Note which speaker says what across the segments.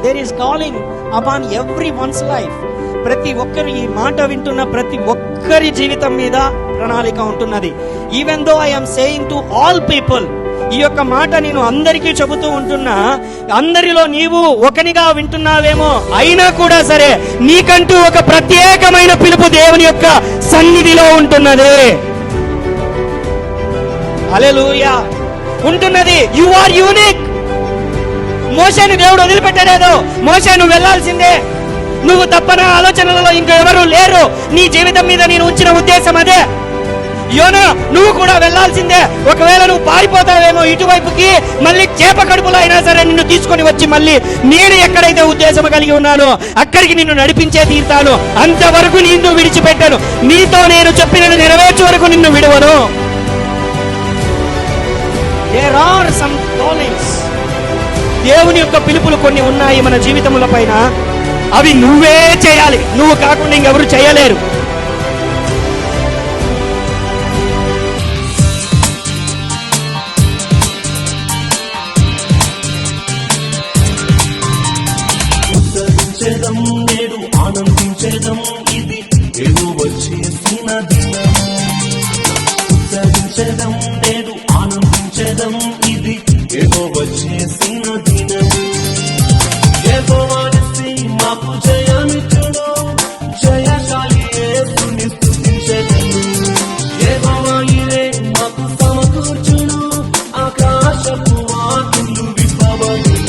Speaker 1: There is calling upon every one's life. ప్రతి ఒక్కరు, ఈ మాట వింటున్న ప్రతి ఒక్కరి జీవితం మీద ప్రణాళిక ఉంటున్నది. Even though I am saying to all people, ఈ యొక్క మాట నేను అందరికీ చెబుతూ ఉంటున్నా, అందరిలో నీవు ఒకనిగా వింటున్నావేమో, అయినా కూడా సరే నీకంటూ ఒక ప్రత్యేకమైన పిలుపు దేవుని యొక్క సన్నిధిలో ఉంటున్నది. హల్లెలూయా, ఉంటున్నది. You are unique. మోషేను దేవుడు వదిలిపెట్టలేదు. మోషే నువ్వు వెళ్ళాల్సిందే, నువ్వు తప్పన ఆలోచనలలో ఇంకా ఎవరు లేరు. నీ జీవితం మీద నేను ఉంచిన ఉద్దేశం అదే. యోనా, నువ్వు కూడా వెళ్ళాల్సిందే. ఒకవేళ నువ్వు పారిపోతావేమో ఇటువైపుకి, మళ్ళీ చేప కడుపులో అయినా సరే నిన్ను తీసుకొని వచ్చి మళ్ళీ నేను ఎక్కడైతే ఉద్దేశం కలిగి ఉన్నానో అక్కడికి నిన్ను నడిపించే తీరుతాను. అంతవరకు నిన్ను విడిచిపెట్టాను. నీతో నేను చెప్పినది నెరవేర్చే వరకు నిన్ను విడవను. There are some callings. దేవుని యొక్క పిలుపులు కొన్ని ఉన్నాయి మన జీవితముల పైన. అవి నువ్వే చేయాలి. నువ్వు కాకుండా ఇంకెవరు చేయలేరు.
Speaker 2: నేడు ఆనందించేదం, ఇది యెహోవా చేసిన దినం. ఉత్సహించేదం, నేడు ఆనందించేదం, ఇది యెహోవా చేసిన దినం. యెహోవా నిస్సి మాకు జయమిచ్చును, జయశాలి యేసుని స్తుతించెదము. యెహోవా ఇరే మాకు సమకూర్చును, ఆకాశపు వాకిళ్ళు విప్పబడును.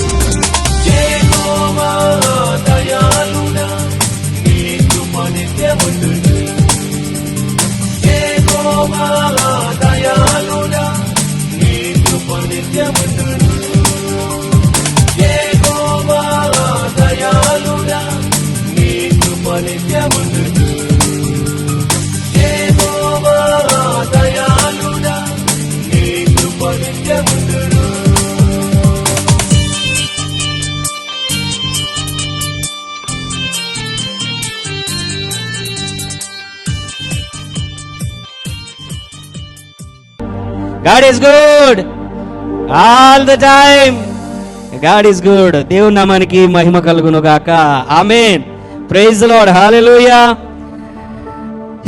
Speaker 2: యెహోవా దయాళుడా, నీ కృప నిత్యముండును. యెహోవా దయాళుడా, నీ కృప నిత్యముండును. యెహోవా దయాళుడా, నీ కృప నిత్యముండును. యెహోవా దయాళుడా, నీ కృప నిత్యముండును.
Speaker 1: God is good all the time. God is good. దేవుని నామానికి మహిమ కలుగును గాక. Amen. Praise the lord. Hallelujah.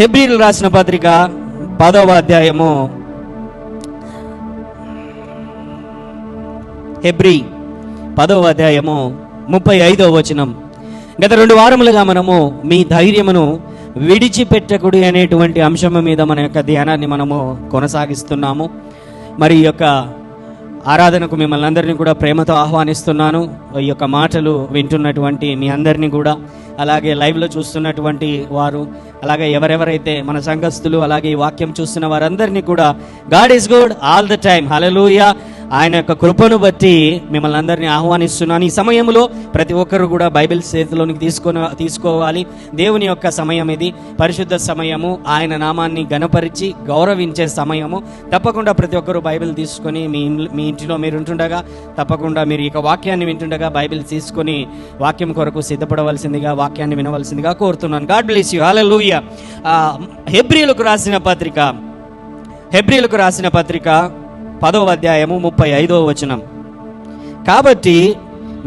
Speaker 1: హెబ్రీయులకు రాసిన పత్రిక 10వ అధ్యాయము, హెబ్రీ 10వ అధ్యాయము 35వ వచనం. గత 2 వారములుగా మనము మీ ధైర్యమును విడిచిపెట్టకుడి అనేటువంటి అంశం మీద మన యొక్క ధ్యానాన్ని మనము కొనసాగిస్తున్నాము. మరి ఈ యొక్క ఆరాధనకు మిమ్మల్ని అందరినీ కూడా ప్రేమతో ఆహ్వానిస్తున్నాను. ఈ యొక్క మాటలు వింటున్నటువంటి మీ అందరినీ కూడా, అలాగే లైవ్లో చూస్తున్నటువంటి వారు, అలాగే ఎవరెవరైతే మన సంఘస్థులు, అలాగే ఈ వాక్యం చూస్తున్న వారందరినీ కూడా God is good all the time. Hallelujah. ఆయన యొక్క కృపను బట్టి మిమ్మల్ని అందరినీ ఆహ్వానిస్తున్నాను. ఈ సమయంలో ప్రతి ఒక్కరు కూడా బైబిల్ చేతిలోనికి తీసుకోవాలి. దేవుని యొక్క సమయం ఇది, పరిశుద్ధ సమయము, ఆయన నామాన్ని గణపరిచి గౌరవించే సమయము. తప్పకుండా ప్రతి ఒక్కరు బైబిల్ తీసుకొని మీ ఇంటిలో మీరు ఉంటుండగా, తప్పకుండా మీరు ఇక వాక్యాన్ని వింటుండగా బైబిల్ తీసుకొని వాక్యం కొరకు సిద్ధపడవలసిందిగా, వాక్యాన్ని వినవలసిందిగా కోరుతున్నాను. God bless you. హల్లెలూయా. హెబ్రీయులకు రాసిన పత్రిక 10వ అధ్యాయము 35వ వచనం. కాబట్టి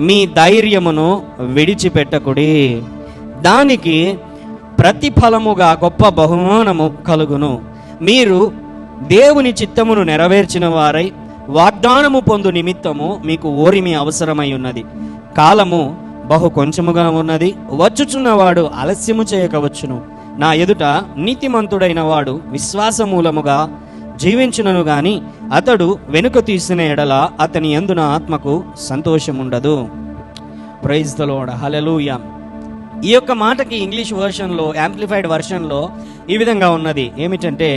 Speaker 1: మీ ధైర్యమును విడిచిపెట్టకుడి, దానికి ప్రతిఫలముగా గొప్ప బహుమానము కలుగును. మీరు దేవుని చిత్తమును నెరవేర్చిన వారై వాగ్దానము పొందు నిమిత్తము మీకు ఓరిమి అవసరమై ఉన్నది. కాలము బహు కొంచెముగా ఉన్నది, వచ్చుచున్నవాడు ఆలస్యము చేయకవచ్చును. నా ఎదుట నీతిమంతుడైన వాడు విశ్వాసమూలముగా జీవించునను గాని అతడు వెనుక తీసిన ఎడల అతని యందున ఆత్మకు సంతోషముండదు. Praise the lord. హల్లెలూయా. ఈ యొక్క మాటకి ఇంగ్లీష్ వర్షన్లో, యాంప్లిఫైడ్ వర్షన్లో ఈ విధంగా ఉన్నది. ఏమిటంటే,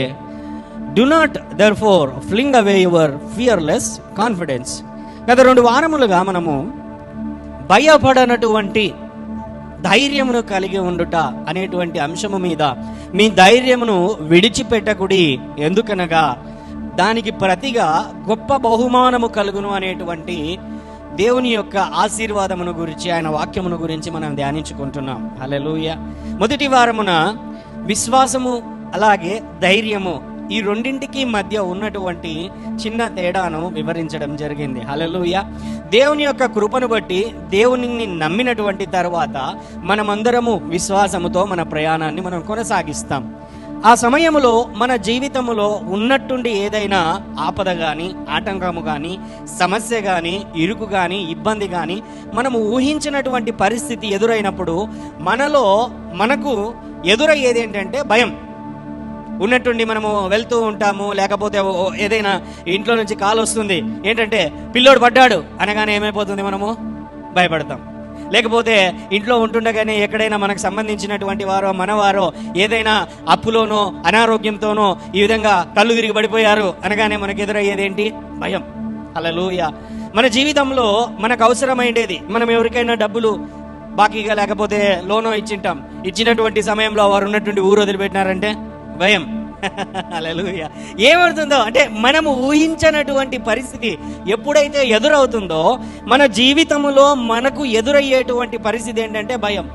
Speaker 1: do not therefore fling away your fearless confidence. గత 2 వారములుగా మనము భయపడనటువంటి ధైర్యమును కలిగి ఉండుట అనేటువంటి అంశము మీద, మీ ధైర్యమును విడిచిపెట్టకుడి, ఎందుకనగా దానికి ప్రతిగా గొప్ప బహుమానము కలుగును అనేటువంటి దేవుని యొక్క ఆశీర్వాదమును గురించి, ఆయన వాక్యమును గురించి మనం ధ్యానించుకుంటున్నాం. హల్లెలూయా. మొదటి వారమున విశ్వాసము అలాగే ధైర్యము ఈ రెండింటికి మధ్య ఉన్నటువంటి చిన్న తేడాను వివరించడం జరిగింది. హల్లెలూయా. దేవుని యొక్క కృపను బట్టి దేవునిని నమ్మినటువంటి తర్వాత మనమందరము విశ్వాసముతో మన ప్రయాణాన్ని మనం కొనసాగిస్తాం. ఆ సమయంలో మన జీవితంలో ఉన్నట్టుండి ఏదైనా ఆపద కానీ, ఆటంకము కానీ, సమస్య కానీ, ఇరుకు కానీ, ఇబ్బంది కానీ మనము ఊహించినటువంటి పరిస్థితి ఎదురైనప్పుడు మనకు ఎదురయ్యేది ఏంటంటే భయం. ఉన్నట్టుండి మనము వెళ్తూ ఉంటాము, లేకపోతే ఏదైనా ఇంట్లో నుంచి కాల్ వస్తుంది, ఏంటంటే పిల్లోడు పడ్డాడు అనగానే ఏమైపోతుంది, మనము భయపడతాం. లేకపోతే ఇంట్లో ఉంటుండగానే ఎక్కడైనా మనకు సంబంధించినటువంటి వారో మనవారో ఏదైనా అప్పులోనో అనారోగ్యంతోనో ఈ విధంగా కళ్ళు తిరిగి పడిపోయారు అనగానే మనకు ఎదురయ్యేదేంటి, భయం. హల్లెలూయా. మన జీవితంలో మనకు అవసరమైండేది, మనం ఎవరికైనా డబ్బులు బాకీగా లేకపోతే లోనో ఇచ్చినటువంటి సమయంలో వారు ఉన్నటువంటి ఊరు వదిలిపెట్టినారంటే భయం. హల్లెలూయా. ఏమవుతుందో అంటే మనము ఊహించినటువంటి పరిస్థితి ఎప్పుడైతే ఎదురవుతుందో మన జీవితంలో మనకు ఎదురయ్యేటువంటి పరిస్థితి ఏంటంటే భయం.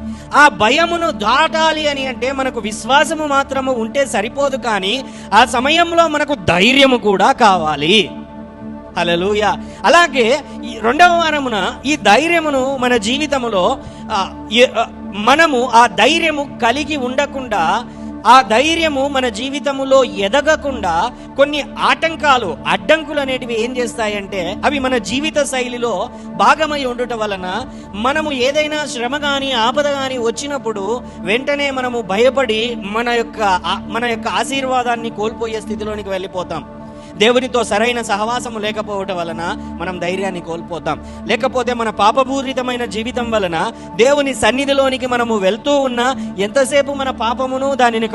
Speaker 1: ఆ భయమును దాటాలి అని అంటే మనకు విశ్వాసము మాత్రము ఉంటే సరిపోదు, కానీ ఆ సమయంలో మనకు ధైర్యము కూడా కావాలి. హల్లెలూయా. అలాగే ఈ రెండవ వారమున ఈ ధైర్యమును మన జీవితంలో మనము ఆ ధైర్యము కలిగి ఉండకుండా, ఆ ధైర్యము మన జీవితంలో ఎదగకుండా కొన్ని ఆటంకాలు, అడ్డంకులు అనేటివి ఏం చేస్తాయంటే అవి మన జీవిత శైలిలో భాగమై ఉండటం వలన మనము ఏదైనా శ్రమ కానీ ఆపద కానీ వచ్చినప్పుడు వెంటనే మనము భయపడి మన యొక్క ఆశీర్వాదాన్ని కోల్పోయే స్థితిలోనికి వెళ్ళిపోతాం. దేవునితో సరైన సహవాసము లేకపోవటం వలన మనం ధైర్యాన్ని కోల్పోతాం. లేకపోతే మన పాపపూరితమైన జీవితం వలన దేవుని సన్నిధిలోనికి మనము వెళ్తూ ఉన్నా ఎంతసేపు మన పాపమును దానిని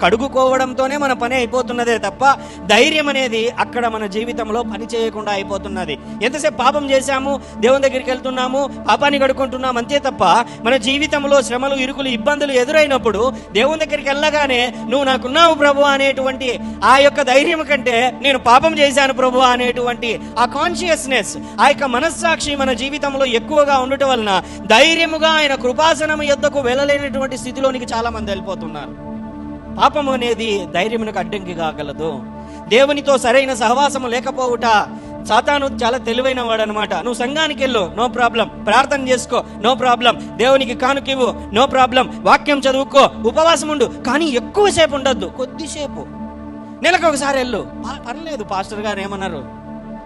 Speaker 1: కడుగుకోవడంతోనే మన పని అయిపోతున్నదే తప్ప ధైర్యం అనేది అక్కడ మన జీవితంలో పని చేయకుండా అయిపోతున్నది. ఎంతసేపు పాపం చేశాము, దేవుని దగ్గరికి వెళ్తున్నాము, పాపాన్ని కడుక్కుంటున్నాం అంతే తప్ప మన జీవితంలో శ్రమలు, ఇరుకులు, ఇబ్బందులు ఎదురైనప్పుడు దేవుని దగ్గరికి వెళ్ళగానే నువ్వు నాకున్నావు ప్రభు అనేటువంటి ఆ యొక్క ధైర్యం కంటే నేను పాపం చేశాను ప్రభు అనేటువంటి ఆ కాన్షియస్నెస్, ఆ యొక్క మనస్సాక్షి మన జీవితంలో ఎక్కువగా ఉండటం వలన ధైర్యముగా ఆయన కృపాసనం యొద్దకు వెళ్ళలేనటువంటి స్థితిలోనికి చాలా మంది వెళ్ళిపోతున్నారు. పాపం అనేది ధైర్యమునకు అడ్డంకి కాగలదు. దేవునితో సరైన సహవాసము లేకపోవుట, సాతాను చాలా తెలివైన వాడు అనమాట. నువ్వు సంఘానికి వెళ్ళు, నో ప్రాబ్లం. ప్రార్థన చేసుకో, నో ప్రాబ్లం. దేవునికి కానుకివ్వు, నో ప్రాబ్లం. వాక్యం చదువుకో, ఉపవాసం ఉండు, కానీ ఎక్కువసేపు ఉండొద్దు, కొద్దిసేపు, నెలకు ఒకసారి వెళ్ళు, పర్లేదు. పాస్టర్ గారు ఏమన్నారు,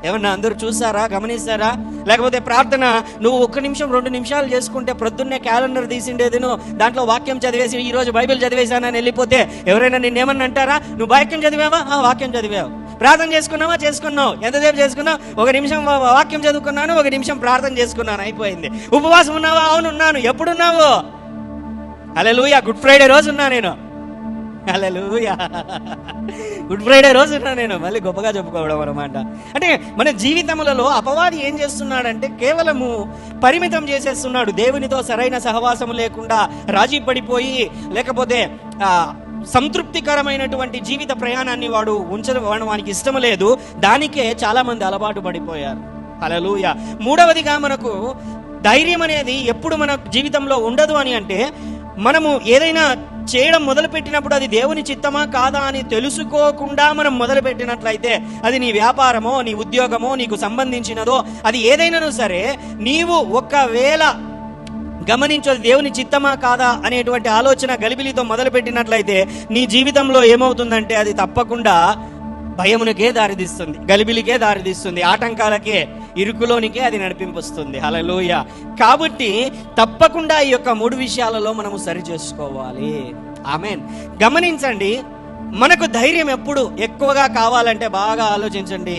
Speaker 1: ఏమన్నా అందరూ చూసారా, గమనిస్తారా? లేకపోతే ప్రార్థన నువ్వు 1 నిమిషం 2 నిమిషాలు చేసుకుంటే ప్రొద్దున్నే క్యాలెండర్ తీసిండేది, నువ్వు దాంట్లో వాక్యం చదివేసి ఈ రోజు బైబిల్ చదివేశానని వెళ్ళిపోతే ఎవరైనా నిన్నేమన్నా అంటారా? నువ్వు వాక్యం చదివావా? వాక్యం చదివావు. ప్రార్థన చేసుకున్నావా? చేసుకున్నావు. ఎంతసేపు చేసుకున్నావు? 1 నిమిషం వాక్యం చదువుకున్నాను, 1 నిమిషం ప్రార్థన చేసుకున్నాను, అయిపోయింది. ఉపవాసం ఉన్నావా? అవును ఉన్నాను. ఎప్పుడున్నావు? హల్లెలూయా. గుడ్ ఫ్రైడే రోజు ఉన్నా నేను. హల్లెలూయా. గుడ్ ఫ్రైడే రోజు ఉన్నా నేను. మళ్ళీ గొప్పగా చెప్పుకోవడం అన్నమాట. అంటే మన జీవితములలో అపవాది ఏం చేస్తున్నాడంటే కేవలము పరిమితం చేసేస్తున్నాడు. దేవునితో సరైన సహవాసము లేకుండా రాజీ పడిపోయి, లేకపోతే సంతృప్తికరమైనటువంటి జీవిత ప్రయాణాన్ని వాడు వానికి ఇష్టం లేదు. దానికే చాలా మంది అలవాటు పడిపోయారు. హల్లెలూయా. మూడవదిగా మనకు ధైర్యం అనేది ఎప్పుడు మన జీవితంలో ఉండదు అని అంటే మనము ఏదైనా చేయడం మొదలుపెట్టినప్పుడు అది దేవుని చిత్తమా కాదా అని తెలుసుకోకుండా మనం మొదలుపెట్టినట్లయితే, అది నీ వ్యాపారమో, నీ ఉద్యోగమో, నీకు సంబంధించినదో, అది ఏదైనా సరే, నీవు ఒకవేళ గమనించదు దేవుని చిత్తమా కాదా అనేటువంటి ఆలోచన గలిబిలితో మొదలుపెట్టినట్లయితే నీ జీవితంలో ఏమవుతుందంటే అది తప్పకుండా భయమునకే దారితీస్తుంది, గలిబిలికే దారితీస్తుంది, ఆటంకాలకే, ఇరుకులోనికే అది నడిపింపుస్తుంది. హల్లెలూయా. కాబట్టి తప్పకుండా ఈ యొక్క 3 విషయాలలో మనము సరి చేసుకోవాలి. ఆమేన్. గమనించండి, మనకు ధైర్యం ఎప్పుడు ఎక్కువగా కావాలంటే బాగా ఆలోచించండి.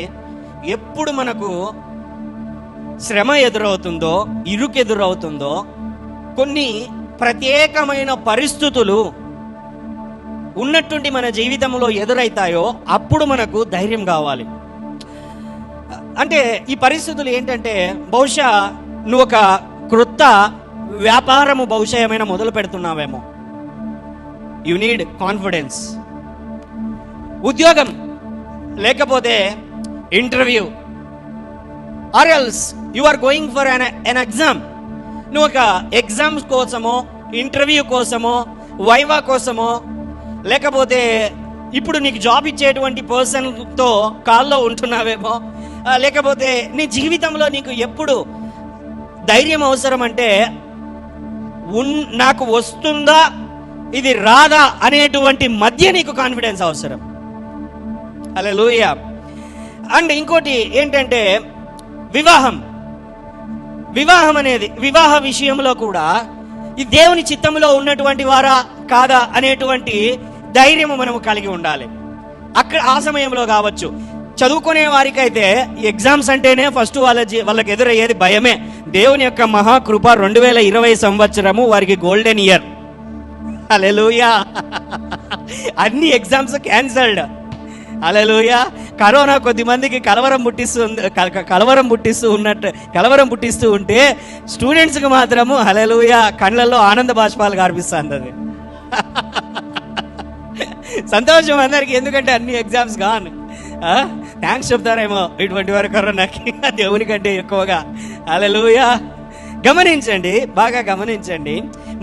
Speaker 1: ఎప్పుడు మనకు శ్రమ ఎదురవుతుందో, ఇరుకు ఎదురవుతుందో, కొన్ని ప్రత్యేకమైన పరిస్థితులు ఉన్నట్టుండి మన జీవితంలో ఎదురైతాయో అప్పుడు మనకు ధైర్యం కావాలి. అంటే ఈ పరిస్థితులు ఏంటంటే, బహుశా నువ్వు ఒక క్రొత్త వ్యాపారము బహుశా ఏమైనా మొదలు పెడుతున్నావేమో, యు నీడ్ కాన్ఫిడెన్స్. ఉద్యోగం, లేకపోతే interview, or else you are going for an exam. నువ్వు ఒక ఎగ్జామ్స్ కోసమో, ఇంటర్వ్యూ కోసమో, వైవా కోసమో, లేకపోతే ఇప్పుడు నీకు జాబ్ ఇచ్చేటువంటి పర్సన్తో కాల్లో ఉంటున్నావేమో, లేకపోతే నీ జీవితంలో నీకు ఎప్పుడు ధైర్యం అవసరం అంటే నాకు వస్తుందా ఇది రాదా అనేటువంటి మధ్య నీకు కాన్ఫిడెన్స్ అవసరం. హల్లెలూయా. అండ్ ఇంకోటి ఏంటంటే వివాహం అనేది, వివాహ విషయంలో కూడా ఈ దేవుని చిత్తంలో ఉన్నటువంటి వారా కాదా అనేటువంటి ధైర్యం మనము కలిగి ఉండాలి. అక్కడ ఆ సమయంలో కావచ్చు. చదువుకునే వారికైతే ఎగ్జామ్స్ అంటేనే ఫస్ట్ వాళ్ళకి ఎదురయ్యేది భయమే. దేవుని యొక్క మహాకృప 2020 సంవత్సరము వారికి గోల్డెన్ ఇయర్. హల్లెలూయా. అన్ని ఎగ్జామ్స్ క్యాన్సల్డ్. హల్లెలూయా. కరోనా కొద్ది మందికి కలవరం పుట్టిస్తూ ఉంటే స్టూడెంట్స్కి మాత్రము హల్లెలూయా కళ్ళల్లో ఆనంద బాష్పాలు కనిపిస్తుంది. సంతోషం అందరికి, ఎందుకంటే అన్ని ఎగ్జామ్స్ గాన్. థ్యాంక్స్ చెప్తారేమో ఇటువంటి వారు కరోనాకి దేవుని కంటే ఎక్కువగా. హల్లెలూయా. గమనించండి, బాగా గమనించండి.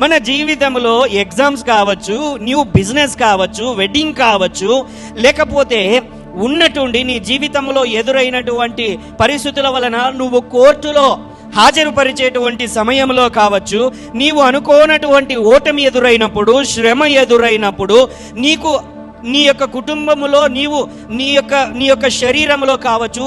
Speaker 1: మన జీవితంలో ఎగ్జామ్స్ కావచ్చు, న్యూ బిజినెస్ కావచ్చు, వెడ్డింగ్ కావచ్చు, లేకపోతే ఉన్నటువంటి నీ జీవితంలో ఎదురైనటువంటి పరిస్థితుల వలన నువ్వు కోర్టులో హాజరుపరిచేటువంటి సమయంలో కావచ్చు, నీవు అనుకోనటువంటి ఓటమి ఎదురైనప్పుడు, శ్రమ ఎదురైనప్పుడు, నీ యొక్క కుటుంబంలో నీ యొక్క శరీరంలో కావచ్చు,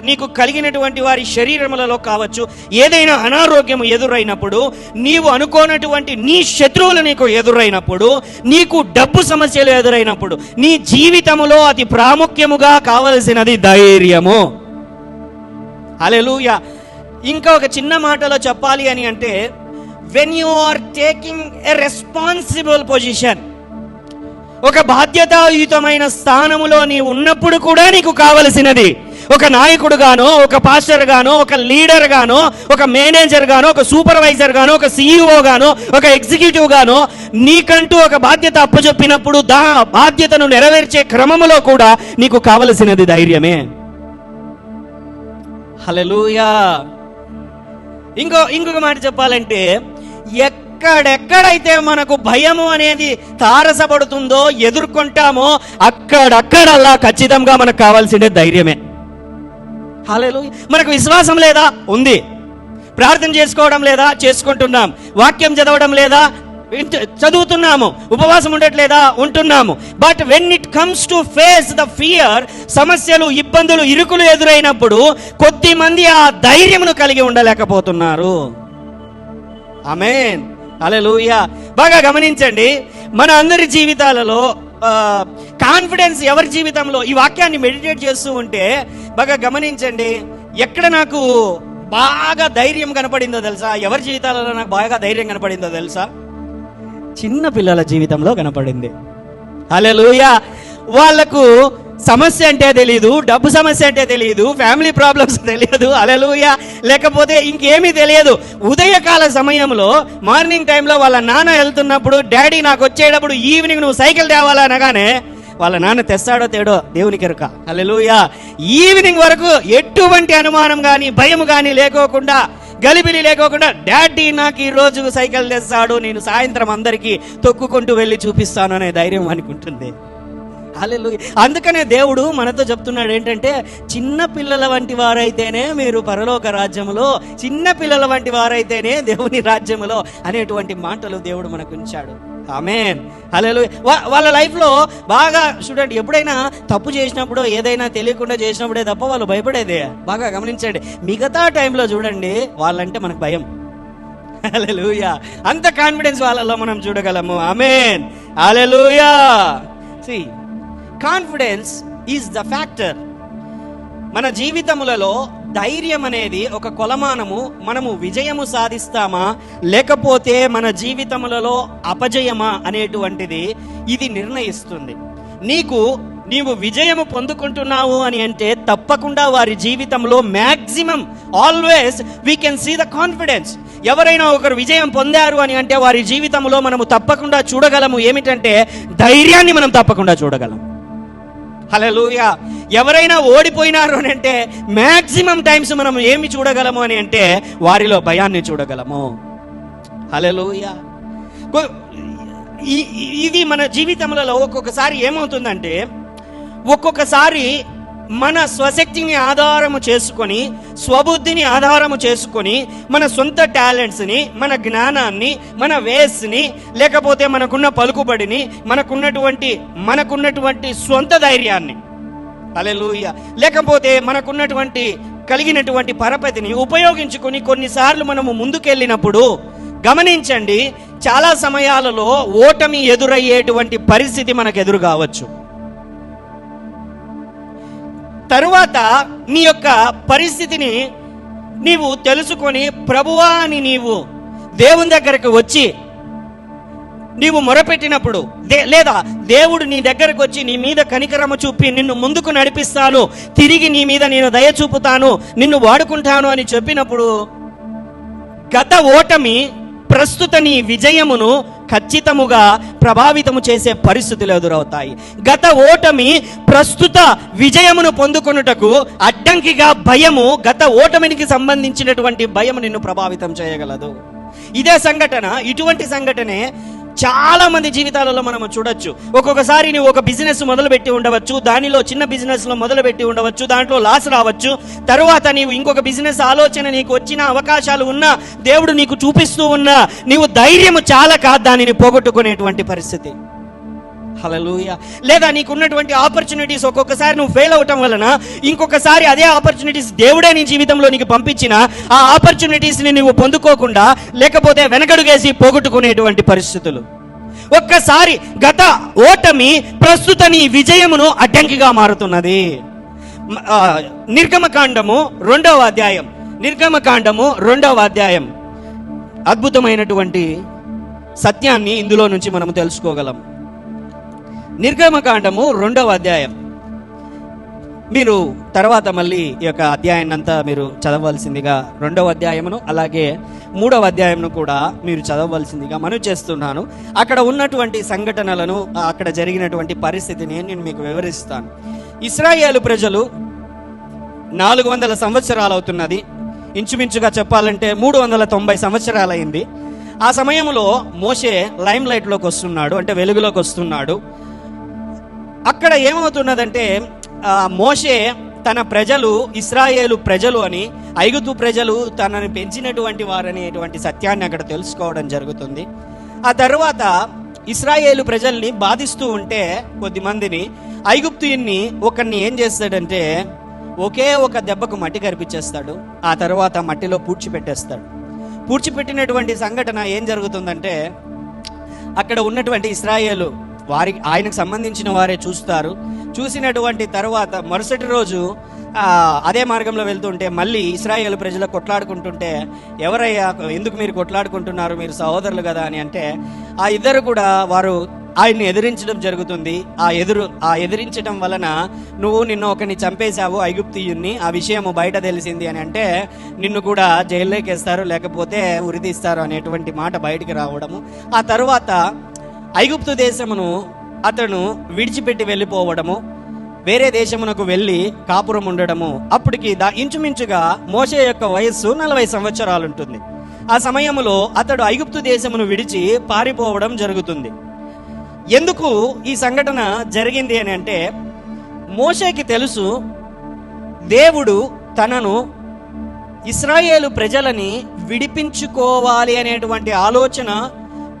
Speaker 1: నీకు కలిగినటువంటి వారి శరీరములలో కావచ్చు, ఏదైనా అనారోగ్యం ఎదురైనప్పుడు, నీవు అనుకోనటువంటి నీ శత్రువులు నీకు ఎదురైనప్పుడు, నీకు డబ్బు సమస్యలు ఎదురైనప్పుడు, నీ జీవితంలో అతి ప్రాముఖ్యముగా కావలసినది ధైర్యము. హల్లెలూయా. ఇంకా ఒక చిన్న మాటలో చెప్పాలి అని అంటే, when you are taking a responsible position, ఒక బాధ్యతాయుతమైన స్థానములో నీవు ఉన్నప్పుడు కూడా నీకు కావలసినది ఒక నాయకుడు గానో, ఒక పాస్టర్ గానో, ఒక లీడర్ గానో, ఒక మేనేజర్ గానో, ఒక సూపర్వైజర్ గానో, ఒక CEO గానో, ఒక ఎగ్జిక్యూటివ్ గానో నీకంటూ ఒక బాధ్యత అప్పచెప్పినప్పుడు బాధ్యతను నెరవేర్చే క్రమములో కూడా నీకు కావలసినది ధైర్యమే. హల్లెలూయా. ఇంకొక మాట చెప్పాలంటే, ఎక్కడెక్కడైతే మనకు భయము అనేది తారసపడుతుందో, ఎదుర్కొంటామో, అక్కడక్కడల్లా ఖచ్చితంగా మనకు కావాల్సిందే ధైర్యమే. హల్లెలూయా. మనకు విశ్వాసం లేదా? ఉంది. ప్రార్థన చేసుకోవడం లేదా? చేసుకుంటున్నాం. వాక్యం చదవడం లేదా? చదువుతున్నాము. ఉపవాసం ఉండట్లేదా? ఉంటున్నాము. But when it comes to face the fear, సమస్యలు, ఇబ్బందులు, ఇరుకులు ఎదురైనప్పుడు కొద్ది మంది ఆ ధైర్యమును కలిగి ఉండలేకపోతున్నారు. ఆమేన్. హల్లెలూయా. బాగా గమనించండి, మన అందరి జీవితాలలో కాన్ఫిడెన్స్ ఎవరి జీవితంలో, ఈ వాక్యాన్ని మెడిటేట్ చేస్తూ ఉంటే బాగా గమనించండి, ఎక్కడ నాకు బాగా ధైర్యం కనపడిందో తెలుసా? ఎవరి జీవితాలలో నాకు బాగా ధైర్యం కనపడిందో తెలుసా? చిన్న పిల్లల జీవితంలో కనపడింది. హల్లెలూయా. వాళ్లకు సమస్య అంటే తెలియదు, డబ్బు సమస్య అంటే తెలియదు, ఫ్యామిలీ ప్రాబ్లమ్స్ తెలియదు. హల్లెలూయా. లేకపోతే ఇంకేమీ తెలియదు. ఉదయకాల సమయంలో, మార్నింగ్ టైంలో వాళ్ళ నాన్న వెళ్తున్నప్పుడు, డాడీ నాకు వచ్చేటప్పుడు ఈవినింగ్ నువ్వు సైకిల్ తేవాలా అనగానే వాళ్ళ నాన్న తెస్తాడో తేడో దేవునికి ఎరుక. హల్లెలూయా. ఈవినింగ్ వరకు ఎటువంటి అనుమానం కానీ, భయం కానీ లేకోకుండా, గలిబిలి లేకోకుండా, డాడీ నాకు ఈ రోజు సైకిల్ తెస్తాడు, నేను సాయంత్రం అందరికీ తొక్కుకుంటూ వెళ్ళి చూపిస్తాను అనే ధైర్యం అనుకుంటుంది. హల్లెలూయా. అందుకనే దేవుడు మనతో చెప్తున్నాడు ఏంటంటే, చిన్న పిల్లల వంటి వారైతేనే మీరు పరలోక రాజ్యములో, చిన్న పిల్లల వంటి వారైతేనే దేవుని రాజ్యములో అనేటువంటి మాటలు దేవుడు మనకు ఉంచాడు. ఆమేన్. హల్లెలూయా. వాళ్ళ లైఫ్లో బాగా చూడండి, ఎప్పుడైనా తప్పు చేసినప్పుడు, ఏదైనా తెలియకుండా చేసినప్పుడే తప్ప వాళ్ళు భయపడేదే. బాగా గమనించండి. మిగతా టైంలో చూడండి, వాళ్ళంటే మనకు భయం. హల్లెలూయా. అంత కాన్ఫిడెన్స్ వాళ్ళలో మనం చూడగలము. ఆమేన్. హల్లెలూయా. See, confidence is the factor. మన జీవితములలో ధైర్యం అనేది ఒక కొలమానము. మనము విజయము సాధిస్తామా లేకపోతే మన జీవితములలో అపజయమా అనేటువంటిది ఇది నిర్ణయిస్తుంది. నీవు విజయము పొందుకుంటున్నావు అని అంటే తప్పకుండా వారి జీవితంలో maximum always we can see the confidence. ఎవరైనా ఒకరు విజయం పొందారు అని అంటే వారి జీవితంలో మనము తప్పకుండా చూడగలము ఏమిటంటే ధైర్యాన్ని మనం తప్పకుండా చూడగలం. హల్లెలూయా. ఎవరైనా ఓడిపోయినారు అని అంటే మ్యాక్సిమం టైమ్స్ మనం ఏమి చూడగలము అని అంటే వారిలో భయాన్ని చూడగలము. హల్లెలూయా. ఇది మన జీవితంలో ఒక్కొక్కసారి ఏమవుతుందంటే, ఒక్కొక్కసారి మన స్వశక్తిని ఆధారము చేసుకొని, స్వబుద్ధిని ఆధారము చేసుకొని, మన సొంత టాలెంట్స్ని, మన జ్ఞానాన్ని, మన వేస్ని, లేకపోతే మనకున్న పలుకుబడిని, మనకున్నటువంటి సొంత ధైర్యాన్ని, హల్లెలూయా, లేకపోతే మనకున్నటువంటి కలిగినటువంటి పరపతిని ఉపయోగించుకొని కొన్నిసార్లు మనము ముందుకెళ్ళినప్పుడు గమనించండి, చాలా సమయాలలో ఓటమి ఎదురయ్యేటువంటి పరిస్థితి మనకు ఎదురు కావచ్చు. తరువాత నీ యొక్క పరిస్థితిని నీవు తెలుసుకొని ప్రభువా అని నీవు దేవుని దగ్గరకు వచ్చి నీవు మొరపెట్టినప్పుడు, లేదా దేవుడు నీ దగ్గరకు వచ్చి నీ మీద కనికరము చూపి నిన్ను ముందుకు నడిపిస్తాను, తిరిగి నీ మీద నేను దయ చూపుతాను, నిన్ను వాడుకుంటాను అని చెప్పినప్పుడు, గత ఓటమి ప్రస్తుత నీ విజయమును ఖచ్చితముగా ప్రభావితము చేసే పరిస్థితులు ఎదురవుతాయి. గత ఓటమి ప్రస్తుత విజయమును పొందుకొనుటకు అడ్డంకిగా భయము, గత ఓటమికి సంబంధించినటువంటి భయము నిన్ను ప్రభావితం చేయగలదు. ఇదే సంఘటన, ఇటువంటి సంఘటనే చాలా మంది జీవితాలలో మనము చూడొచ్చు. ఒక్కొక్కసారి నువ్వు ఒక బిజినెస్ మొదలుపెట్టి ఉండవచ్చు, దానిలో చిన్న బిజినెస్లో మొదలుపెట్టి ఉండవచ్చు, దాంట్లో లాస్ రావచ్చు. తరువాత నీవు ఇంకొక బిజినెస్ ఆలోచన నీకు వచ్చిన అవకాశాలు ఉన్నా, దేవుడు నీకు చూపిస్తూ ఉన్నా, నీవు ధైర్యము చాలక దానిని పోగొట్టుకునేటువంటి పరిస్థితి. హల్లెలూయా. లేదా నీకున్నటువంటి ఆపర్చునిటీస్ ఒక్కొక్కసారి నువ్వు ఫెయిల్ అవటం వలన ఇంకొకసారి అదే ఆపర్చునిటీస్ దేవుడే నీ జీవితంలో నీకు పంపించిన ఆ ఆపర్చునిటీస్ని నువ్వు పొందుకోకుండా, లేకపోతే వెనకడుగేసి పోగొట్టుకునేటువంటి పరిస్థితులు. ఒక్కసారి గత ఓటమి ప్రస్తుత నీ విజయమును అడ్డంకిగా మారుతున్నది. నిర్గమకాండము 2వ అధ్యాయం అద్భుతమైనటువంటి సత్యాన్ని ఇందులో నుంచి మనం తెలుసుకోగలం. నిర్గమకాండము 2వ అధ్యాయం, మీరు తర్వాత మళ్ళీ ఈ యొక్క అధ్యాయాన్ని అంతా మీరు చదవవలసిందిగా 2వ అధ్యాయమును అలాగే 3వ అధ్యాయమును కూడా మీరు చదవవలసిందిగా మనవి చేస్తున్నాను. అక్కడ ఉన్నటువంటి సంఘటనలను, అక్కడ జరిగినటువంటి పరిస్థితిని నేను మీకు వివరిస్తాను. ఇశ్రాయేలు ప్రజలు 400 సంవత్సరాలు అవుతున్నది. ఇంచుమించుగా చెప్పాలంటే 390 సంవత్సరాలైంది. ఆ సమయంలో మోషే లైమ్ లైట్లోకి వస్తున్నాడు, అంటే వెలుగులోకి వస్తున్నాడు. అక్కడ ఏమవుతున్నదంటే, మోషే తన ప్రజలు ఇశ్రాయేలు ప్రజలు అని, ఐగుప్తు ప్రజలు తనని పెంచినటువంటి వారనేటువంటి సత్యాన్ని అక్కడ తెలుసుకోవడం జరుగుతుంది. ఆ తర్వాత ఇశ్రాయేలు ప్రజల్ని బాధిస్తూ ఉంటే కొద్దిమందిని ఐగుప్తుని ఒకరిని ఏం చేస్తాడంటే ఒకే ఒక దెబ్బకు మట్టి కరిపించేస్తాడు. ఆ తర్వాత మట్టిలో పూడ్చిపెట్టేస్తాడు. పూడ్చిపెట్టినటువంటి సంఘటన ఏం జరుగుతుందంటే, అక్కడ ఉన్నటువంటి ఇశ్రాయేలు ఆయనకు సంబంధించిన వారే చూస్తారు. చూసినటువంటి తర్వాత మరుసటి రోజు అదే మార్గంలో వెళ్తుంటే మళ్ళీ ఇశ్రాయేలు ప్రజలు కొట్లాడుకుంటుంటే, ఎవరయ్యా ఎందుకు మీరు కొట్లాడుకుంటున్నారు, మీరు సహోదరులు కదా అని అంటే, ఆ ఇద్దరు కూడా వారు ఆయన్ని ఎదిరించడం జరుగుతుంది. ఆ ఎదిరించడం వలన నిన్ను ఒకరిని చంపేశావు ఐగుప్తీయుణ్ణి, ఆ విషయము బయట తెలిసింది అని అంటే నిన్ను కూడా జైల్లోకి వేస్తారు, లేకపోతే ఉరితీస్తారు అనేటువంటి మాట బయటికి రావడము. ఆ తర్వాత ఐగుప్తు దేశమును అతను విడిచిపెట్టి వెళ్ళిపోవడము, వేరే దేశమునకు వెళ్ళి కాపురం ఉండడము. అప్పటికి ఇంచుమించుగా మోషే యొక్క వయస్సు 40 సంవత్సరాలు ఉంటుంది. ఆ సమయంలో అతడు ఐగుప్తు దేశమును విడిచి పారిపోవడం జరుగుతుంది. ఎందుకు ఈ సంఘటన జరిగింది అని అంటే, మోషేకి తెలుసు దేవుడు తనను ఇశ్రాయేలు ప్రజలని విడిపించుకోవాలి అనేటువంటి ఆలోచన,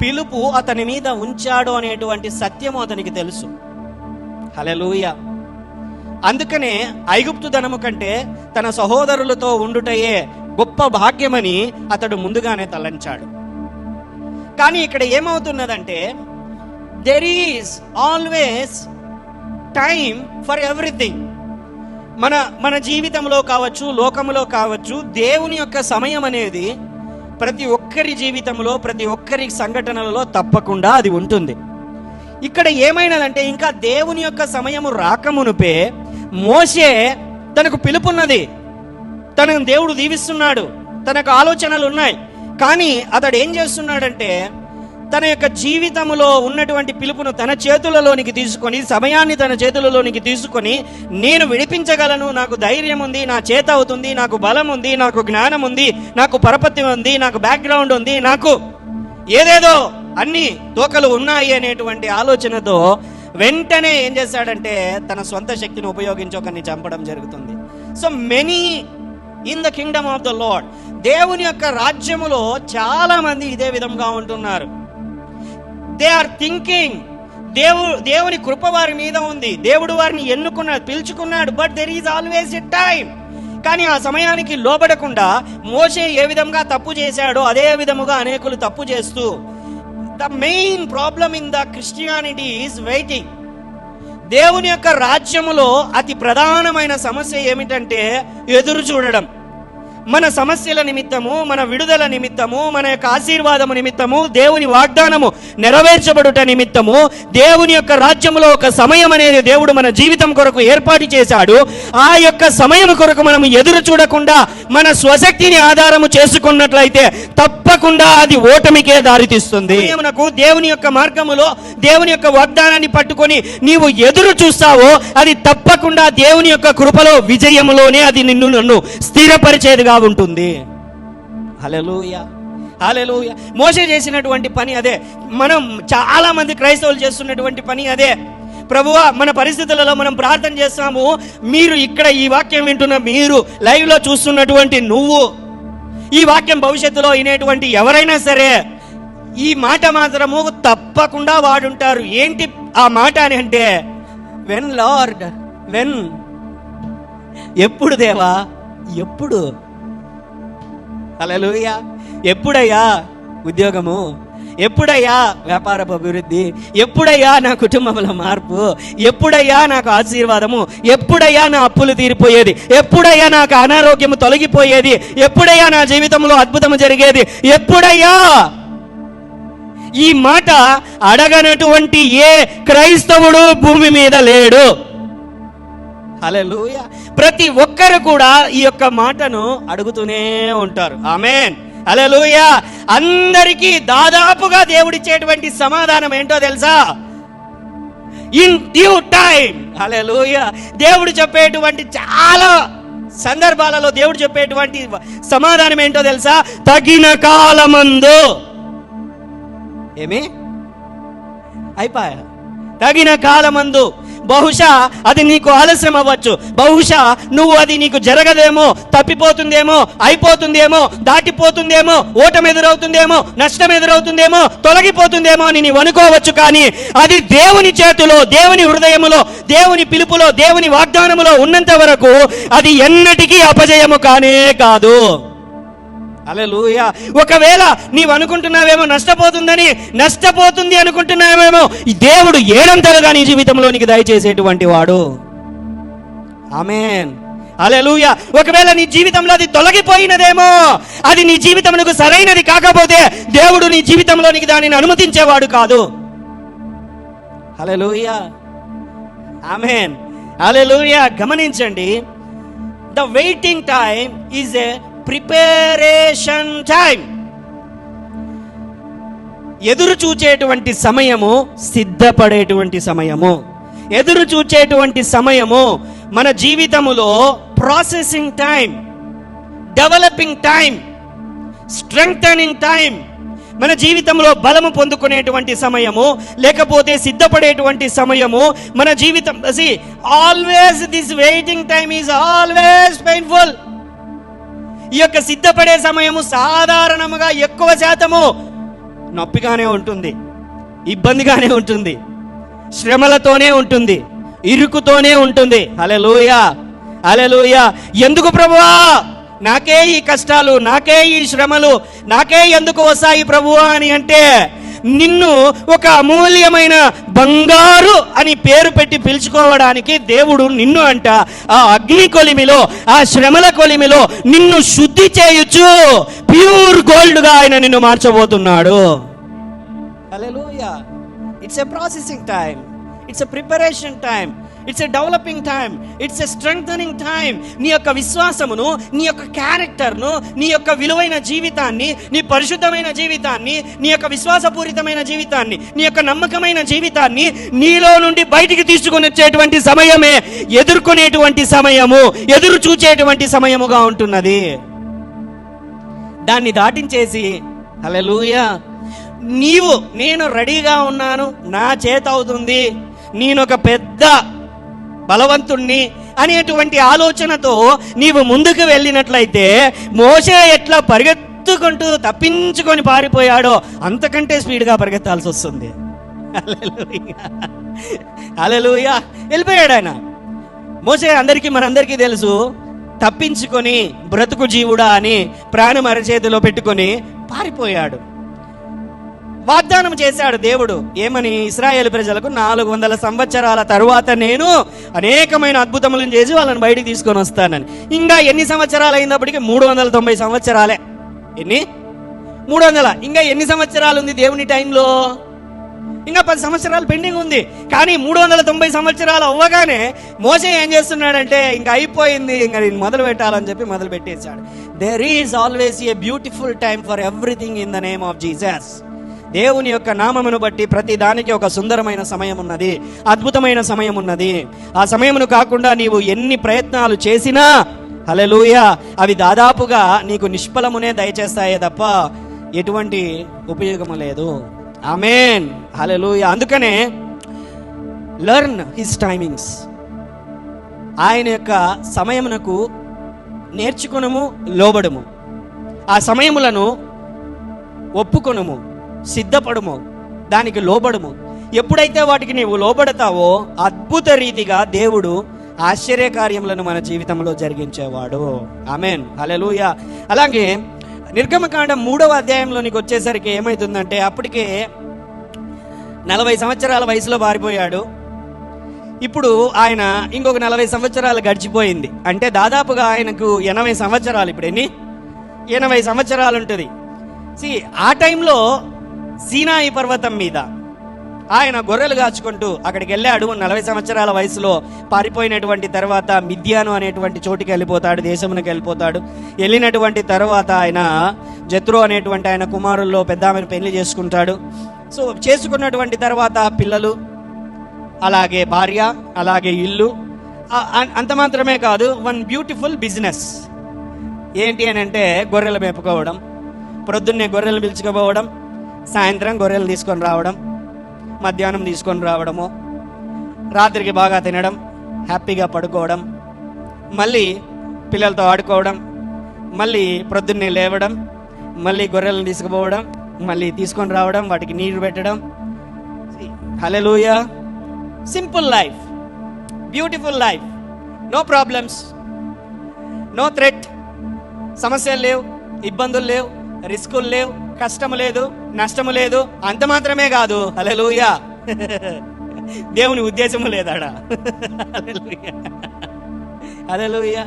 Speaker 1: పిలుపు అతని మీద ఉంచాడు అనేటువంటి సత్యము అతనికి తెలుసు. హల్లెలూయా. అందుకనే ఐగుప్తు ధనము కంటే తన సహోదరులతో ఉండుటయే గొప్ప భాగ్యమని అతడు ముందుగానే తలంచాడు. కానీ ఇక్కడ ఏమవుతున్నదంటే, there is always time for everything. మన జీవితంలో కావచ్చు, లోకంలో కావచ్చు, దేవుని యొక్క సమయం అనేది ప్రతి ఒక్కరి జీవితంలో, ప్రతి ఒక్కరి సంఘటనలలో తప్పకుండా అది ఉంటుంది. ఇక్కడ ఏమైనదంటే, ఇంకా దేవుని యొక్క సమయము రాకమునుపే మోషే తనకు పిలుపున్నది, తనకు దేవుడు దీవిస్తున్నాడు, తనకు ఆలోచనలు ఉన్నాయి. కానీ అతడు ఏం చేస్తున్నాడంటే, తన యొక్క జీవితంలో ఉన్నటువంటి పిలుపును తన చేతులలోనికి తీసుకొని, సమయాన్ని తన చేతులలోనికి తీసుకొని, నేను విడిపించగలను, నాకు ధైర్యం ఉంది, నా చేత అవుతుంది, నాకు బలం ఉంది, నాకు జ్ఞానం ఉంది, నాకు పరపతి ఉంది, నాకు బ్యాక్గ్రౌండ్ ఉంది, నాకు ఏదేదో అన్ని తోకలు ఉన్నాయి అనేటువంటి ఆలోచనతో వెంటనే ఏం చేశాడంటే తన సొంత శక్తిని ఉపయోగించి ఒకరిని చంపడం జరుగుతుంది. So many in the Kingdom of the Lord, దేవుని యొక్క రాజ్యములో చాలా మంది ఇదే విధంగా ఉంటున్నారు. దే ఆర్ థింకింగ్ దేవుని కృప వారి మీద ఉంది, దేవుడు వారిని ఎన్నుకున్నాడు, పిలుచుకున్నాడు. But there is always a time. కానీ ఆ సమయానికి లోబడకుండా మోషే ఏ విధంగా తప్పు చేశాడో అదే విధముగా అనేకులు తప్పు చేస్తూ, the main problem in the Christianity is waiting. దేవుని యొక్క రాజ్యములో అతి ప్రధానమైన సమస్య ఏమిటంటే ఎదురు చూడడం. మన సమస్యల నిమిత్తము, మన విడుదల నిమిత్తము, మన యొక్క ఆశీర్వాదము నిమిత్తము, దేవుని వాగ్దానము నెరవేర్చబడుట నిమిత్తము దేవుని యొక్క రాజ్యములో ఒక సమయం అనేది దేవుడు మన జీవితం కొరకు ఏర్పాటు చేశాడు. ఆ యొక్క సమయం కొరకు మనం ఎదురు చూడకుండా మన స్వశక్తిని ఆధారము చేసుకున్నట్లయితే తప్పకుండా అది ఓటమికే దారితీస్తుంది. మనకు దేవుని యొక్క మార్గములో దేవుని యొక్క వాగ్దానాన్ని పట్టుకొని నీవు ఎదురు చూస్తావో అది తప్పకుండా దేవుని యొక్క కృపలో విజయములోనే అది నన్ను స్థిరపరిచేదిగా ఉంటుంది. హల్లెలూయా, హల్లెలూయా. మోషే చేసినటువంటి పని అదే, మనం చాలా మంది క్రైస్తవులు చేస్తున్నటువంటి పని అదే. ప్రభువా, మన పరిస్థితులలో మనం ప్రార్థన చేస్తాము, మీరు ఇక్కడ ఈ వాక్యం వింటున్న మీరు, లైవ్ లో చూస్తున్నటువంటి నువ్వు, ఈ వాక్యం భవిష్యత్తులో వినేటువంటి ఎవరైనా సరే ఈ మాట మాత్రము తప్పకుండా వాడుంటారు. ఏంటి ఆ మాట అని అంటే, వెన్ లార్డ్, వెన్, ఎప్పుడు దేవా, ఎప్పుడు. హల్లెలూయా. ఎప్పుడయ్యా ఉద్యోగము, ఎప్పుడయ్యా వ్యాపారపు అభివృద్ధి, ఎప్పుడయ్యా నా కుటుంబంలో మార్పు, ఎప్పుడయ్యా నాకు ఆశీర్వాదము, ఎప్పుడయ్యా నా అప్పులు తీరిపోయేది, ఎప్పుడయ్యా నాకు అనారోగ్యము తొలగిపోయేది, ఎప్పుడయ్యా నా జీవితంలో అద్భుతము జరిగేది, ఎప్పుడయ్యా. ఈ మాట అడగనటువంటి ఏ క్రైస్తవుడు భూమి మీద లేడు. హల్లెలూయా. ప్రతి ఒక్కరు కూడా ఈ యొక్క మాటను అడుగుతూనే ఉంటారు. ఆమేన్, హల్లెలూయా. అందరికీ దాదాపుగా దేవుడిచ్చేటువంటి సమాధానం ఏంటో తెలుసా? In due time. హల్లెలూయా. దేవుడు చెప్పేటువంటి చాలా సందర్భాలలో దేవుడు చెప్పేటువంటి సమాధానం ఏంటో తెలుసా? తగిన కాలమందు. ఏమి అయిపోయా? తగిన కాలమందు. బహుశా అది నీకు ఆలస్యం అవ్వచ్చు, బహుశా నువ్వు అది నీకు జరగదేమో, తప్పిపోతుందేమో, అయిపోతుందేమో, దాటిపోతుందేమో, ఓటమి ఎదురవుతుందేమో, నష్టం ఎదురవుతుందేమో, తొలగిపోతుందేమో అని నీవు అనుకోవచ్చు. కానీ అది దేవుని చేతిలో, దేవుని హృదయములో, దేవుని పిలుపులో, దేవుని వాగ్దానములో ఉన్నంత వరకు అది ఎన్నటికీ అపజయము కానే కాదు. హల్లెలూయా. ఒకవేళ నీవు అనుకుంటున్నావేమో నష్టపోతుంది అనుకుంటున్నావేమో, దేవుడు ఏడంతలుగా నీ జీవితంలో నీకు దయచేసేటువంటి వాడు. ఆమేన్, హల్లెలూయా. ఒకవేళ నీ జీవితంలో అది తొలగిపోయినదేమో, అది నీ జీవితమునకు సరైనది కాకపోతే దేవుడు నీ జీవితంలోనికి దానిని అనుమతించేవాడు కాదు. హల్లెలూయా, ఆమేన్, హల్లెలూయా. గమనించండి, the waiting time is a preparation time. ఎదురు చూచేటువంటి సమయము సిద్ధపడేటువంటి సమయము. ఎదురు చూచేటువంటి సమయము మన జీవితములో processing time, developing time, strengthening time. మన జీవితంలో బలము పొందుకునేటువంటి సమయము, లేకపోతే సిద్ధపడేటువంటి సమయము మన జీవితం. Always this waiting time is always painful. ఈ యొక్క సిద్ధపడే సమయము సాధారణముగా ఎక్కువ శాతము నొప్పిగానే ఉంటుంది, ఇబ్బందిగానే ఉంటుంది, శ్రమలతోనే ఉంటుంది, ఇరుకుతోనే ఉంటుంది. హల్లెలూయా, హల్లెలూయా. ఎందుకు ప్రభువా నాకే ఈ కష్టాలు, నాకే ఈ శ్రమలు, నాకే ఎందుకు వస్తాయి ప్రభువా అని అంటే, నిన్ను ఒక అమూల్యమైన బంగారు అని పేరు పెట్టి పిలుచుకోవడానికి దేవుడు నిన్ను అంట ఆ అగ్ని కొలిమిలో, ఆ శ్రమల కొలిమిలో నిన్ను శుద్ధి చేయొచ్చు ప్యూర్ గోల్డ్ గా ఆయన నిన్ను మార్చబోతున్నాడు. హల్లెలూయా. It's a processing time, it's a preparation time, it's a developing time, it's a strengthening time. నీ యొక్క విశ్వాసమును, నీ యొక్క క్యారెక్టర్ను, నీ యొక్క విలువైన జీవితాన్ని, నీ పరిశుద్ధమైన జీవితాన్ని, నీ యొక్క విశ్వాసపూరితమైన జీవితాన్ని, నీ యొక్క నమ్మకమైన జీవితాన్ని నీలో నుండి బయటికి తీసుకుని వచ్చేటువంటి సమయమే ఎదుర్కొనేటువంటి సమయము, ఎదురు చూచేటువంటి సమయముగా ఉంటున్నది. దాన్ని దాటించేసి హల్లెలూయా నేను రెడీగా ఉన్నాను, నా చేత అవుతుంది, నేనొక పెద్ద బలవంతుణ్ణి అనేటువంటి ఆలోచనతో నీవు ముందుకు వెళ్ళినట్లయితే మోషే ఎట్లా పరిగెత్తుకుంటూ తప్పించుకొని పారిపోయాడో అంతకంటే స్పీడ్గా పరిగెత్తాల్సి వస్తుంది. హల్లెలూయా. వెళ్ళిపోయాడు ఆయన. మోషే మనందరికీ తెలుసు, తప్పించుకొని బ్రతుకు జీవుడా అని ప్రాణం అరచేతిలో పెట్టుకొని పారిపోయాడు. వాగ్దానం చేశాడు దేవుడు ఏమని? ఇశ్రాయేలు ప్రజలకు 400 సంవత్సరాల తరువాత నేను అనేకమైన అద్భుతములను చేసి వాళ్ళని బయటికి తీసుకొని వస్తానని. ఇంకా ఎన్ని సంవత్సరాలు అయినప్పటికీ 390 సంవత్సరాలే. ఎన్ని? 300. ఇంకా ఎన్ని సంవత్సరాలు ఉంది దేవుని టైంలో? ఇంకా 10 సంవత్సరాలు పెండింగ్ ఉంది. కానీ 390 సంవత్సరాలు అవ్వగానే మోషే ఏం చేస్తున్నాడంటే ఇంకా అయిపోయింది, ఇంకా నేను మొదలు పెట్టాలని చెప్పి మొదలు పెట్టేశాడు. There is always a beautiful time for everything in the name of Jesus. దేవుని యొక్క నామమును బట్టి ప్రతి దానికి ఒక సుందరమైన సమయం ఉన్నది, అద్భుతమైన సమయం ఉన్నది. ఆ సమయమును కాకుండా నీవు ఎన్ని ప్రయత్నాలు చేసినా హల్లెలూయా అవి దాదాపుగా నీకు నిష్ఫలమునే దయచేస్తాయే తప్ప ఎటువంటి ఉపయోగము లేదు. ఆమేన్, హల్లెలూయా. అందుకనే లెర్న్ హిస్ టైమింగ్స్. ఆయన యొక్క సమయమునకు నేర్చుకొనుము, లోబడుము. ఆ సమయములను ఒప్పుకొనుము, సిద్ధపడుము, దానికి లోబడుము. ఎప్పుడైతే వాటికి నీవు లోబడతావో అద్భుత రీతిగా దేవుడు ఆశ్చర్యకార్యములను మన జీవితంలో జరిగించేవాడు. ఆమేన్, హల్లెలూయా. అలాగే నిర్గమకాండం 3వ అధ్యాయంలోనికి వచ్చేసరికి ఏమవుతుందంటే అప్పటికే 40 సంవత్సరాల వయసులో పారిపోయాడు. ఇప్పుడు ఆయన ఇంకొక 40 సంవత్సరాలు గడిచిపోయింది. అంటే దాదాపుగా ఆయనకు 80 సంవత్సరాలు. ఇప్పుడు ఎన్ని? 80 సంవత్సరాలు ఉంటుంది. ఆ టైంలో సీనాయి పర్వతం మీద ఆయన గొర్రెలు కాచుకుంటూ అక్కడికి వెళ్ళాడు. 40 సంవత్సరాల వయసులో పారిపోయినటువంటి తర్వాత మిద్యాను అనేటువంటి చోటికి వెళ్ళిపోతాడు, దేశమునికి వెళ్ళిపోతాడు. వెళ్ళినటువంటి తర్వాత ఆయన జత్రో అనేటువంటి ఆయన కుమారుల్లో పెద్ద ఆమెను పెళ్లి చేసుకుంటాడు. సో చేసుకున్నటువంటి తర్వాత పిల్లలు, అలాగే భార్య, అలాగే ఇల్లు. అంత మాత్రమే కాదు, వన్ బ్యూటిఫుల్ బిజినెస్ ఏంటి అని అంటే గొర్రెలు మేపుకోవడం. ప్రొద్దున్నే గొర్రెలు పిలుచుకుపోవడం, సాయంత్రం గొర్రెలు తీసుకొని రావడం, మధ్యాహ్నం తీసుకొని రావడము, రాత్రికి బాగా తినడం, హ్యాపీగా పడుకోవడం, మళ్ళీ పిల్లలతో ఆడుకోవడం, మళ్ళీ ప్రొద్దున్నే లేవడం, మళ్ళీ గొర్రెలను తీసుకుపోవడం, మళ్ళీ తీసుకొని రావడం, వాటికి నీరు పెట్టడం. హల్లెలూయా. Simple life, beautiful life, no problems, no threat. సమస్యలు లేవు, ఇబ్బందులు లేవు, రిస్కులు లేవు, కష్టము లేదు, నష్టము లేదు. అంత మాత్రమే కాదు, హల్లెలూయా, దేవుని ఉద్దేశము లేదాడా. హల్లెలూయా, హల్లెలూయా.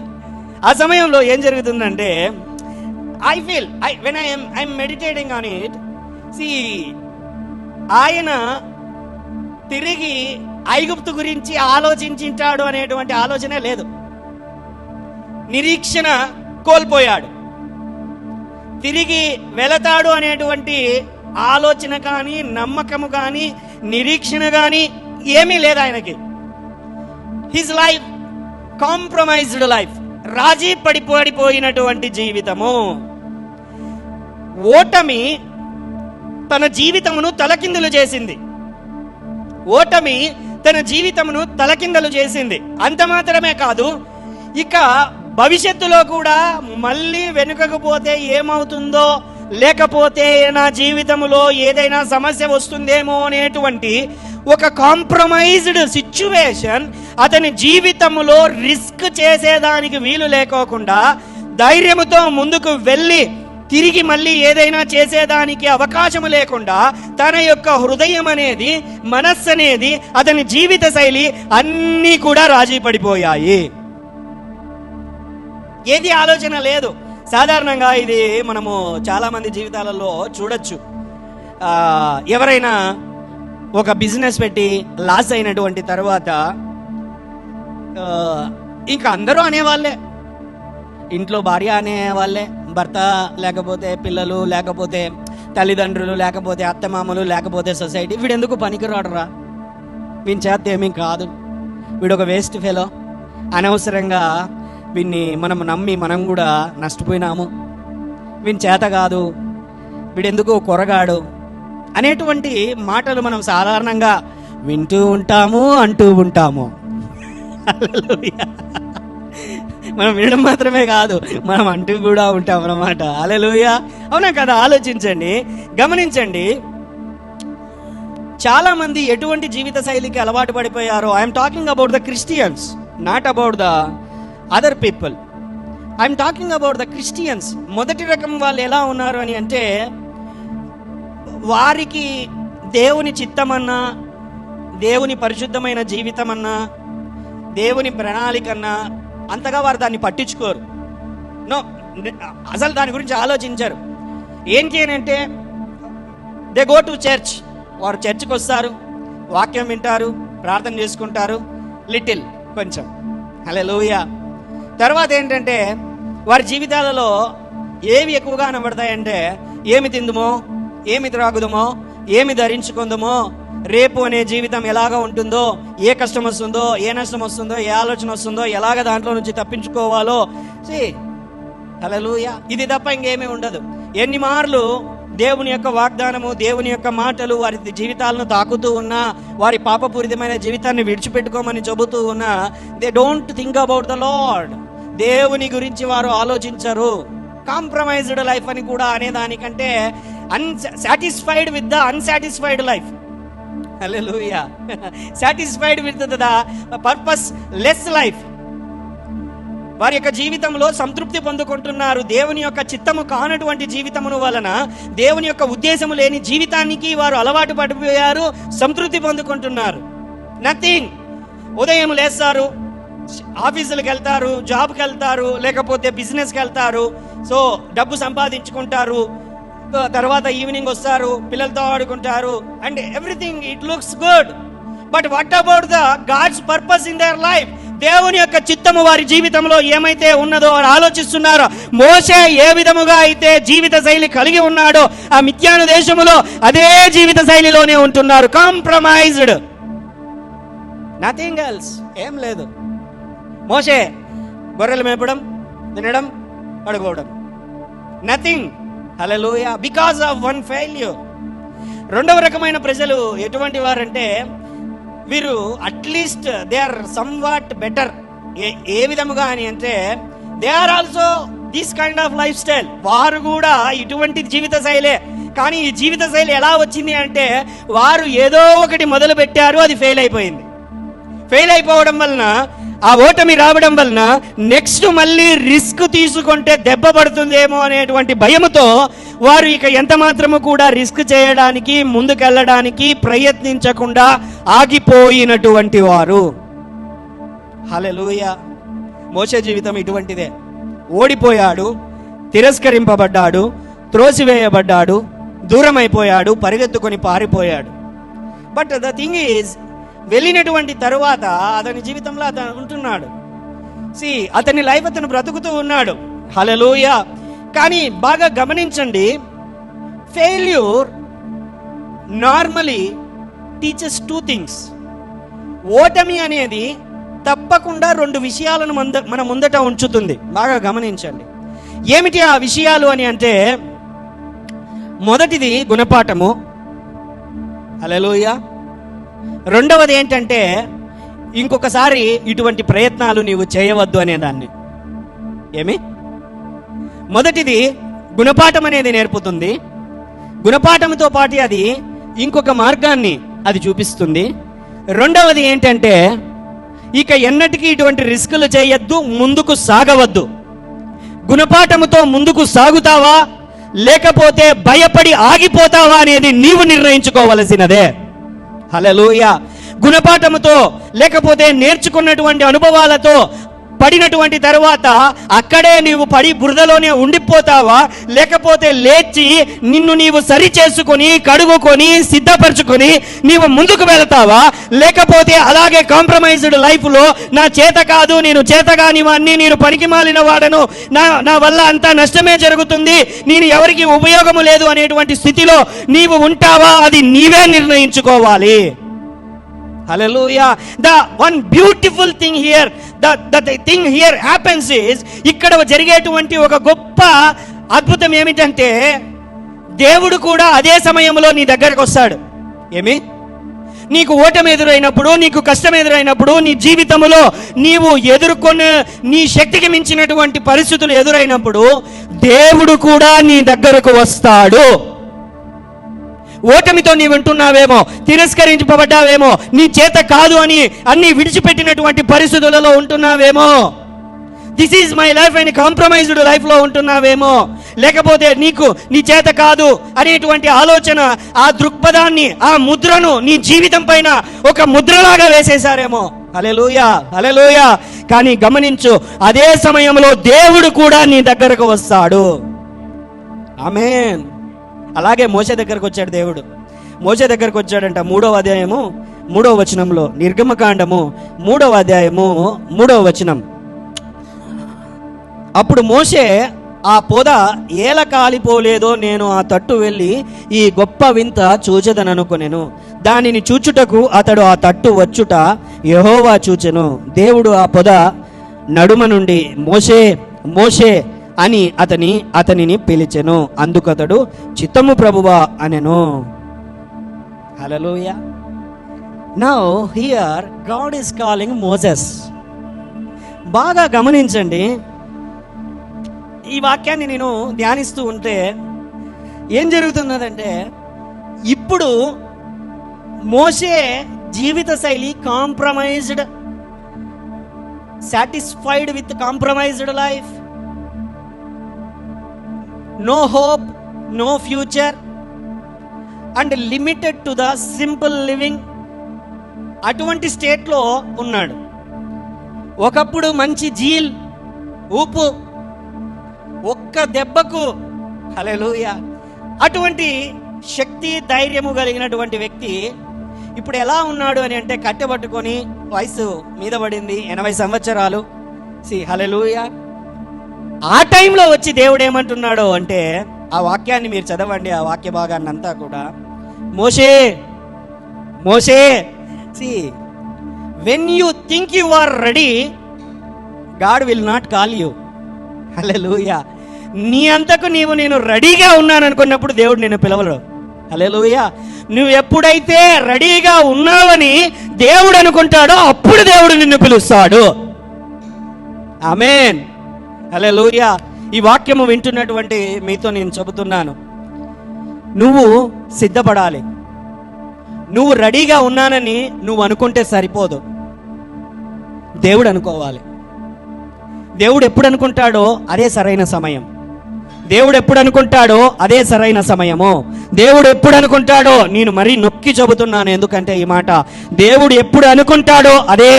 Speaker 1: ఆ సమయంలో ఏం జరుగుతుందంటే I feel when I'm meditating on it, ఆయన తిరిగి ఐగుప్తు గురించి ఆలోచించాడు అనేటువంటి ఆలోచనే లేదు. నిరీక్షణ కోల్పోయాడు. తిరిగి వెళతాడు అనేటువంటి ఆలోచన కానీ, నమ్మకము కానీ, నిరీక్షణ కానీ ఏమీ లేదు ఆయనకి. హిజ్ లైఫ్ కాంప్రమైజ్డ్ లైఫ్, రాజీ పడిపోయినటువంటి జీవితము. ఓటమి తన జీవితమును తలకిందులు చేసింది. ఓటమి తన జీవితమును తలకిందలు చేసింది. అంత మాత్రమే కాదు, ఇక భవిష్యత్తులో కూడా మళ్ళీ వెనుకకు పోతే ఏమవుతుందో, లేకపోతే నా జీవితంలో ఏదైనా సమస్య వస్తుందేమో అనేటువంటి ఒక కాంప్రమైజ్డ్ సిచ్యువేషన్ అతని జీవితంలో రిస్క్ చేసేదానికి వీలు లేకోకుండా ధైర్యముతో ముందుకు వెళ్ళి తిరిగి మళ్ళీ ఏదైనా చేసేదానికి అవకాశము లేకుండా తన యొక్క హృదయం అనేది, మనస్సు అనేది, అతని జీవిత శైలి అన్నీ కూడా రాజీ పడిపోయాయి. ఏది ఆలోచన లేదు. సాధారణంగా ఇది మనము చాలా మంది జీవితాలలో చూడొచ్చు. ఎవరైనా ఒక బిజినెస్ పెట్టి లాస్ అయినటువంటి తర్వాత ఇంకా అందరూ అనేవాళ్ళే. ఇంట్లో భార్య అనేవాళ్ళే, భర్త, లేకపోతే పిల్లలు, లేకపోతే తల్లిదండ్రులు, లేకపోతే అత్తమామలు, లేకపోతే సొసైటీ. వీడెందుకు పనికిరాడురా, వీని చేత ఏమీ కాదు, వీడొక వేస్ట్ ఫెలో, అనవసరంగా వీడిని మనం నమ్మి మనం కూడా నష్టపోయినాము, వీని చేత కాదు, వీడెందుకు కొరగాడు అనేటువంటి మాటలు మనం సాధారణంగా వింటూ ఉంటాము, అంటూ ఉంటాము. హల్లెలూయా. మనం వినడం మాత్రమే కాదు, మనం అంటూ కూడా ఉంటాం అన్నమాట. హల్లెలూయా. అవునా కదా? ఆలోచించండి, గమనించండి. చాలా మంది ఎటువంటి జీవిత శైలికి అలవాటు పడిపోయారో. I'm talking about the Christians, not about the other people. I'm talking about the Christians. మొదటి రకం వాళ్ళు ఎలా ఉన్నారు అని అంటే, వారికి దేవుని చిత్తమన్నా, దేవుని పరిశుద్ధమైన జీవితం అన్నా, దేవుని ప్రణాళికన్నా అంతగా వారు దాన్ని పట్టించుకోరు. నో, అసలు దాని గురించి ఆలోచించారు. ఏంటి అని అంటే, దే గో టు చర్చ్. వారు చర్చ్కి వస్తారు, వాక్యం వింటారు, ప్రార్థన చేసుకుంటారు, లిటిల్ కొంచెం. హల్లెలూయా. తర్వాత ఏంటంటే, వారి జీవితాలలో ఏవి ఎక్కువగా కనబడతాయంటే, ఏమి తిందుమో, ఏమి త్రాగుదమో, ఏమి ధరించుకుందామో, రేపు అనే జీవితం ఎలాగ ఉంటుందో, ఏ కష్టం వస్తుందో, ఏ నష్టం వస్తుందో, ఏ ఆలోచన వస్తుందో, ఎలాగ దాంట్లో నుంచి తప్పించుకోవాలో. హల్లెలూయా. ఇది తప్ప ఇంకేమీ ఉండదు. ఎన్ని మార్లు దేవుని యొక్క వాగ్దానము, దేవుని యొక్క మాటలు వారి జీవితాలను తాకుతూ ఉన్నా, వారి పాపపూరితమైన జీవితాన్ని విడిచిపెట్టుకోమని చెబుతూ ఉన్నా, they don't think about the Lord. దేవుని గురించి వారు ఆలోచించరు. కాంప్రమైజ్డ్ లైఫ్ అని కూడా అనేదానికంటే, unsatisfied with the unsatisfied life. హల్లెలూయా. Satisfied with the purposeless life. వారి యొక్క జీవితంలో సంతృప్తి పొందుకుంటున్నారు. దేవుని యొక్క చిత్తము కానటువంటి జీవితమును వలన, దేవుని యొక్క ఉద్దేశము లేని జీవితానికి వారు అలవాటు పడిపోయారు, సంతృప్తి పొందుకుంటున్నారు. నథింగ్. ఉదయం లేస్తారు, ఆఫీసులకు వెళ్తారు, జాబ్కి వెళ్తారు, లేకపోతే బిజినెస్కి వెళ్తారు, సో డబ్బు సంపాదించుకుంటారు. తర్వాత ఈవినింగ్ వస్తారు, పిల్లలతో ఆడుకుంటారు, and everything it looks good. But what about the God's purpose in their life? దేవుని యొక్క చిత్తము వారి జీవితంలో ఏమైతే ఉన్నదో వారు ఆలోచిస్తున్నారో. మోషే ఏ విధముగా అయితే జీవిత శైలి కలిగి ఉన్నాడో, ఆ మిద్యాను దేశములో అదే జీవిత శైలిలోనే ఉంటున్నారు. Compromised, nothing else. ఏం లేదు. మోషే గొర్రెలు మేపడం, తినడం, పడుకోవడం, నథింగ్. హల్లెలూయా. Because of one failure. రెండవ రకమైన ప్రజలు ఎటువంటి వారంటే, వీరు at least they are somewhat better. ఏ విధముగా అని అంటే, they are also this kind of life style. వారు కూడా ఇటువంటి జీవిత శైలే. కానీ ఈ జీవిత శైలి ఎలా వచ్చింది అంటే, వారు ఏదో ఒకటి మొదలు పెట్టారు, అది ఫెయిల్ అయిపోయింది. ఫెయిల్ అయిపోవడం వలన, ఆ ఓటమి రావడం వలన నెక్స్ట్ మళ్ళీ రిస్క్ తీసుకుంటే దెబ్బ పడుతుందేమో అనేటువంటి భయముతో వారు ఇక ఎంత మాత్రము కూడా రిస్క్ చేయడానికి, ముందుకెళ్ళడానికి ప్రయత్నించకుండా ఆగిపోయినటువంటి వారు. హల్లెలూయా. మోషే జీవితం ఇటువంటిదే. ఓడిపోయాడు, తిరస్కరింపబడ్డాడు, త్రోసివేయబడ్డాడు, దూరం అయిపోయాడు, పరిగెత్తుకొని పారిపోయాడు. బట్ ద థింగ్ ఈజ్, వెళ్ళినటువంటి తరువాత అతని జీవితంలో అతను ఉంటున్నాడు. అతని లైఫ్ అతను బ్రతుకుతూ ఉన్నాడు. హల్లెలూయా. కానీ బాగా గమనించండి, failure normally teachers two things. ఓటమి అనేది తప్పకుండా రెండు విషయాలను మన ముందట ఉంచుతుంది. బాగా గమనించండి. ఏమిటి ఆ విషయాలు అని అంటే, మొదటిది గుణపాఠము. హల్లెలూయా. రెండవది ఏంటంటే, ఇంకొకసారి ఇటువంటి ప్రయత్నాలు నీవు చేయవద్దు అనేదాన్ని. ఏమి? మొదటిది గుణపాఠం అనేది నేర్పుతుంది. గుణపాఠంతో పాటు అది ఇంకొక మార్గాన్ని అది చూపిస్తుంది. రెండవది ఏంటంటే, ఇక ఎన్నటికీ ఇటువంటి రిస్కులు చేయొద్దు, ముందుకు సాగవద్దు. గుణపాఠముతో ముందుకు సాగుతావా, లేకపోతే భయపడి ఆగిపోతావా అనేది నీవు నిర్ణయించుకోవలసినదే. హల్లెలూయా. గుణపాఠముతో, లేకపోతే నేర్చుకున్నటువంటి అనుభవాలతో పడినటువంటి తరువాత అక్కడే నీవు పడి బురదలోనే ఉండిపోతావా, లేకపోతే లేచి నిన్ను నీవు సరి చేసుకొని, కడుగుకొని, సిద్ధపరచుకొని నీవు ముందుకు వెళతావా, లేకపోతే అలాగే కాంప్రమైజ్డ్ లైఫ్లో నా చేత కాదు, నేను చేతగాని వాడిని, నేను పనికి మాలిన వాడను, నా వల్ల అంతా నష్టమే జరుగుతుంది, నేను ఎవరికి ఉపయోగము లేదు అనేటువంటి స్థితిలో నీవు ఉంటావా, అది నీవే నిర్ణయించుకోవాలి. Hallelujah. The one beautiful thing here, the thing here happens is, ఇక్కడ జరిగేటువంటి ఒక గొప్ప అద్భుతం ఏమిటంటే, దేవుడు కూడా అదే సమయంలో నీ దగ్గరకు వస్తాడు. ఏమి? నీకు ఓటమి ఎదురైనప్పుడు, నీకు కష్టం ఎదురైనప్పుడు, నీ జీవితంలో నీవు ఎదుర్కొన్న నీ శక్తికి మించినటువంటి పరిస్థితులు ఎదురైనప్పుడు దేవుడు కూడా నీ దగ్గరకు వస్తాడు. ఓటమితో నీ వింటున్నావేమో, తిరస్కరించబడ్డావేమో, నీ చేత కాదు అని అన్ని విడిచిపెట్టినటువంటి పరిస్థితులలో ఉంటున్నావేమో, దిస్ ఈజ్ మై లైఫ్ అని కాంప్రమైజ్డ్ లైఫ్లో ఉంటున్నావేమో, లేకపోతే నీకు నీ చేత కాదు అనేటువంటి ఆలోచన, ఆ దృక్పథాన్ని, ఆ ముద్రను నీ జీవితం పైన ఒక ముద్రలాగా వేసేశారేమో. హల్లెలూయా, హల్లెలూయా. కానీ గమనించు, అదే సమయంలో దేవుడు కూడా నీ దగ్గరకు వస్తాడు. ఆమేన్. అలాగే మోషే దగ్గరకు వచ్చాడు దేవుడు. మోషే దగ్గరకు వచ్చాడంట 3వ అధ్యాయము 3వ వచనంలో, నిర్గమకాండము 3వ అధ్యాయము 3వ వచనం. అప్పుడు మోషే, ఆ పొద ఏల కాలిపోలేదో నేను ఆ తట్టు వెళ్ళి ఈ గొప్ప వింత చూచెదననుకొనెను. దానిని చూచుటకు అతడు ఆ తట్టు వచ్చుట యెహోవా చూచెను. దేవుడు ఆ పొద నడుమ నుండి మోషే మోషే అని అతనిని పిలిచెను. అందుకతడు చిత్తము ప్రభువా అనెను. హల్లెలూయా. Now here God is calling Moses. బాగా గమనించండి, ఈ వాక్యాన్ని నేను ధ్యానిస్తూ ఉంటే ఏం జరుగుతున్నదంటే, ఇప్పుడు మోషే జీవిత శైలి compromised, satisfied with compromised life, no hope, no future and limited to the simple living, అటువంటి స్టేట్లో ఉన్నాడు. ఒకప్పుడు మంచి జీల్, ఊపు, ఒక్క దెబ్బకు, హల్లెలూయా, అటువంటి శక్తి ధైర్యము కలిగినటువంటి వ్యక్తి ఇప్పుడు ఎలా ఉన్నాడు అని అంటే, కట్టెబట్టుకొని, వయసు మీద పడింది, 80 సంవత్సరాలు. హల్లెలూయా. ఆ టైంలో వచ్చి దేవుడు ఏమంటున్నాడు అంటే, ఆ వాక్యాన్ని మీరు చదవండి, ఆ వాక్య భాగాన్ని అంతా కూడా. మోషే మోషే, when you think you are ready, God will not call you. హల్లెలూయా. నీ అంతకు నేను రెడీగా ఉన్నాను అనుకున్నప్పుడు దేవుడు నిన్ను పిలవడు. హల్లెలూయా. నువ్వు ఎప్పుడైతే రెడీగా ఉన్నావని దేవుడు అనుకుంటాడో అప్పుడు దేవుడు నిన్ను పిలుస్తాడు. ఆమేన్. హల్లెలూయా. ఈ వాక్యము వింటున్నటువంటి మీతో నేను చెబుతున్నాను, నువ్వు సిద్ధపడాలి. నువ్వు రెడీగా ఉన్నానని నువ్వు అనుకుంటే సరిపోదు, దేవుడు అనుకోవాలి. దేవుడు ఎప్పుడు అనుకుంటాడో అదే సరైన సమయం. దేవుడు ఎప్పుడు అనుకుంటాడో అదే సరైన సమయము. దేవుడు ఎప్పుడు అనుకుంటాడో, నేను మరీ నొక్కి చెబుతున్నాను ఎందుకంటే ఈ మాట, దేవుడు ఎప్పుడు అనుకుంటాడో అదే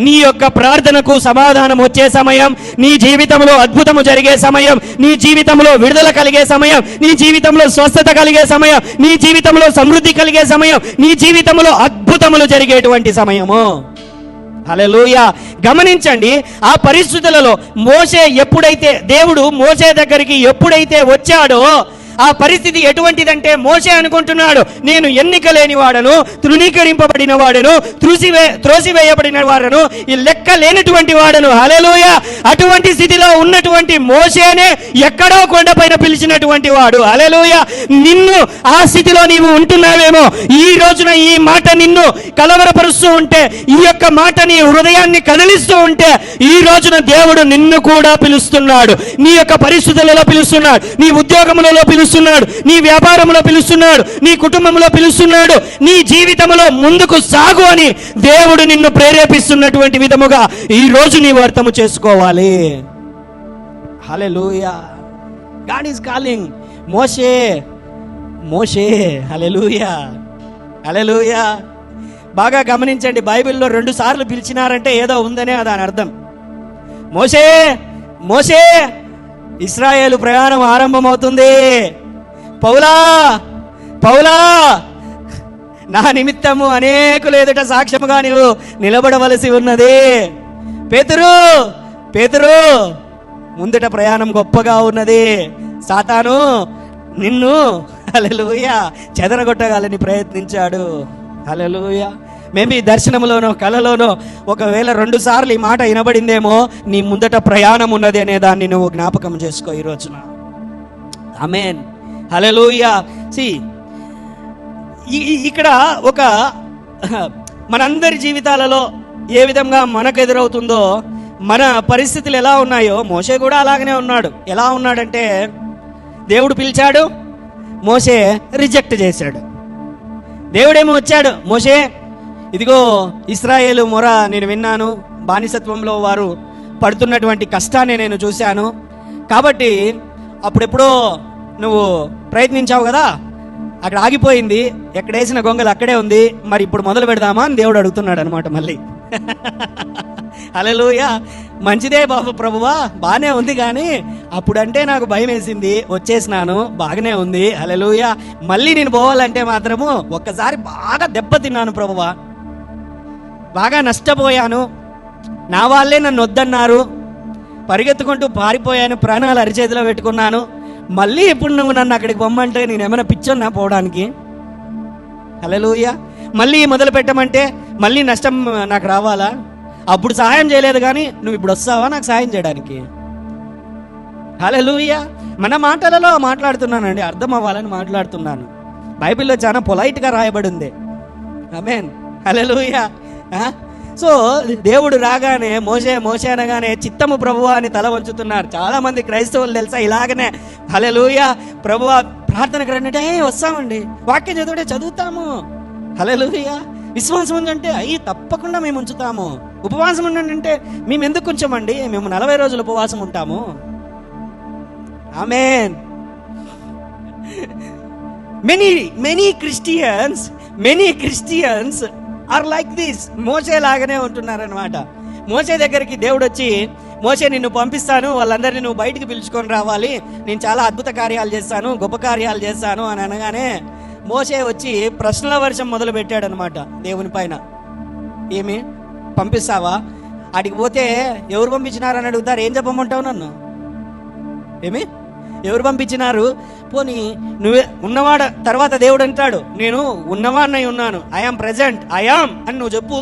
Speaker 1: నీ యొక్క ప్రార్థనకు సమాధానం వచ్చే సమయం, నీ జీవితంలో అద్భుతము జరిగే సమయం, నీ జీవితంలో విడుదల కలిగే సమయం, నీ జీవితంలో స్వస్థత కలిగే సమయం, నీ జీవితంలో సమృద్ధి కలిగే సమయం, నీ జీవితంలో అద్భుతములు జరిగేటువంటి సమయము. హల్లెలూయా. గమనించండి, ఆ పరిస్థితులలో మోషే ఎప్పుడైతే, దేవుడు మోషే దగ్గరికి ఎప్పుడైతే వచ్చాడో ఆ పరిస్థితి ఎటువంటిదంటే, మోషే అనుకుంటున్నాడు, నేను ఎన్నిక లేని వాడను, తృణీకరింపబడిన వాడను, త్రోసివేయబడిన వాడను, ఈ లెక్క లేనటువంటి వాడను. హల్లెలూయా. అటువంటి స్థితిలో ఉన్నటువంటి మోషేనే ఎక్కడో కొండపైన పిలిచినటువంటి వాడు. హల్లెలూయా. నిన్ను ఆ స్థితిలో నీవు ఉంటున్నావేమో, ఈ రోజున ఈ మాట నిన్ను కలవరపరుస్తూ ఉంటే, ఈ యొక్క మాట నీ హృదయాన్ని కదిలిస్తూ ఉంటే, ఈ రోజున దేవుడు నిన్ను కూడా పిలుస్తున్నాడు. నీ యొక్క పరిస్థితులలో పిలుస్తున్నాడు, నీ ఉద్యోగములలో పిలుస్తున్నాడు, నీ వ్యాపారంలో పిలుస్తున్నాడు, నీ కుటుంబంలో పిలుస్తున్నాడు, నీ జీవితంలో ముందుకు సాగు అని దేవుడు నిన్ను ప్రేరేపిస్తున్నటువంటి విధముగా ఈ రోజు నీవు అర్థము చేసుకోవాలి. హల్లెలూయా. గాడ్ ఈస్ కాలింగ్ మోషే మోషే. హల్లెలూయా, హల్లెలూయా. బాగా గమనించండి, బైబిల్లో 2 సార్లు పిలిచినారంటే ఏదో ఉందనే దాని అర్థం. మోషే మోషే, ఇశ్రాయేలు ప్రయాణం ఆరంభమవుతుంది. పౌలా పౌలా, నా నిమిత్తము అనేకులు ఎదుట సాక్ష్యముగా నీవు నిలబడవలసి ఉన్నది. పేతురు పేతురు, ముందట ప్రయాణం గొప్పగా ఉన్నది. సాతాను నిన్ను, హల్లెలూయా, చెదరగొట్టగాలని ప్రయత్నించాడు. హల్లెలూయా. మేబీ దర్శనంలోనో కలలోనో ఒకవేళ 2 సార్లు ఈ మాట వినబడిందేమో, నీ ముందట ప్రయాణం ఉన్నది అనే దాన్ని నువ్వు జ్ఞాపకం చేసుకో ఈ రోజున. ఆమేన్. హల్లెలూయా. ఇక్కడ ఒక మనందరి జీవితాలలో ఏ విధంగా మనకు ఎదురవుతుందో, మన పరిస్థితులు ఎలా ఉన్నాయో మోషే కూడా అలాగనే ఉన్నాడు. ఎలా ఉన్నాడంటే, దేవుడు పిలిచాడు, మోషే రిజెక్ట్ చేశాడు. దేవుడేమో వచ్చాడు, మోషే ఇదిగో ఇశ్రాయేలు మొర నేను విన్నాను, బానిసత్వంలో వారు పడుతున్నటువంటి కష్టాన్ని నేను చూశాను, కాబట్టి అప్పుడెప్పుడో నువ్వు ప్రయత్నించావు కదా, అక్కడ ఆగిపోయింది, ఎక్కడేసిన గొంగలు అక్కడే ఉంది, మరి ఇప్పుడు మొదలు పెడదామా అని దేవుడు అడుగుతున్నాడు అనమాట మళ్ళీ. హల్లెలూయా. మంచిదే బాబు ప్రభువా, బాగానే ఉంది, కానీ అప్పుడంటే నాకు భయం వేసింది, వచ్చేసినాను, బాగానే ఉంది. హల్లెలూయా. మళ్ళీ నేను పోవాలంటే మాత్రము ఒక్కసారి బాగా దెబ్బతిన్నాను ప్రభువా, బాగా నష్టపోయాను, నా వాళ్ళే నన్ను వద్దన్నారు, పరిగెత్తుకుంటూ పారిపోయాను, ప్రాణాలు అరిచేతిలో పెట్టుకున్నాను, మళ్ళీ ఇప్పుడు నువ్వు నన్ను అక్కడికి పొమ్మంటే నేను ఏమైనా పిచ్చోన్నా పోవడానికి? హల్లెలూయా. మళ్ళీ మొదలు పెట్టమంటే మళ్ళీ నష్టం నాకు రావాలా? అప్పుడు సహాయం చేయలేదు కానీ నువ్వు ఇప్పుడు వస్తావా నాకు సహాయం చేయడానికి? హల్లెలూయా. మన మాటలలో మాట్లాడుతున్నానండి, అర్థం అవ్వాలని మాట్లాడుతున్నాను. బైబిల్లో చాలా పొలైట్గా రాయబడి ఉంది. ఆమేన్. హల్లెలూయా. సో దేవుడు రాగానే మోషే అనగానే చిత్తము ప్రభువా అని తల వంచుతున్నారు చాలా మంది క్రైస్తవులు, తెలుసా? ఇలాగనే హల్లెలూయా, ప్రభువా ప్రార్థనకు రండి, వస్తామండి, వాక్యం చదివితే చదువుతాము. హల్లెలూయా. విశ్వాసం ఉందంటే అయ్యి తప్పకుండా మేము ఉంచుతాము. ఉపవాసం ఉండండి అంటే మేము ఎందుకు ఉంచమండి, మేము 40 రోజులు ఉపవాసం ఉంటాము. ఆమేన్. Many Christians are like this. మోషే లాగానే ఉంటున్నారనమాట. మోషే దగ్గరికి దేవుడు వచ్చి, మోషే నిన్ను పంపిస్తాను, వాళ్ళందరినీ నువ్వు బయటికి పిలుచుకొని రావాలి, నేను చాలా అద్భుత కార్యాలు చేస్తాను, గొప్ప కార్యాలు చేస్తాను అని అనగానే మోషే వచ్చి ప్రశ్నల వర్షం మొదలు పెట్టాడు అనమాట దేవుని పైన. ఏమి పంపిస్తావా? అడిగి పోతే ఎవరు పంపించినారని అడుగుతారు, ఏం చెప్పమంటావు నన్ను? ఏమి ఎవరు పంపించినారు? పోనీ నువ్వే ఉన్నవాడ. తర్వాత దేవుడు అంటాడు, నేను ఉన్నవాడినై ఉన్నాను, ఐఆమ్ ప్రెజెంట్, ఐఆమ్ అని నువ్వు చెప్పు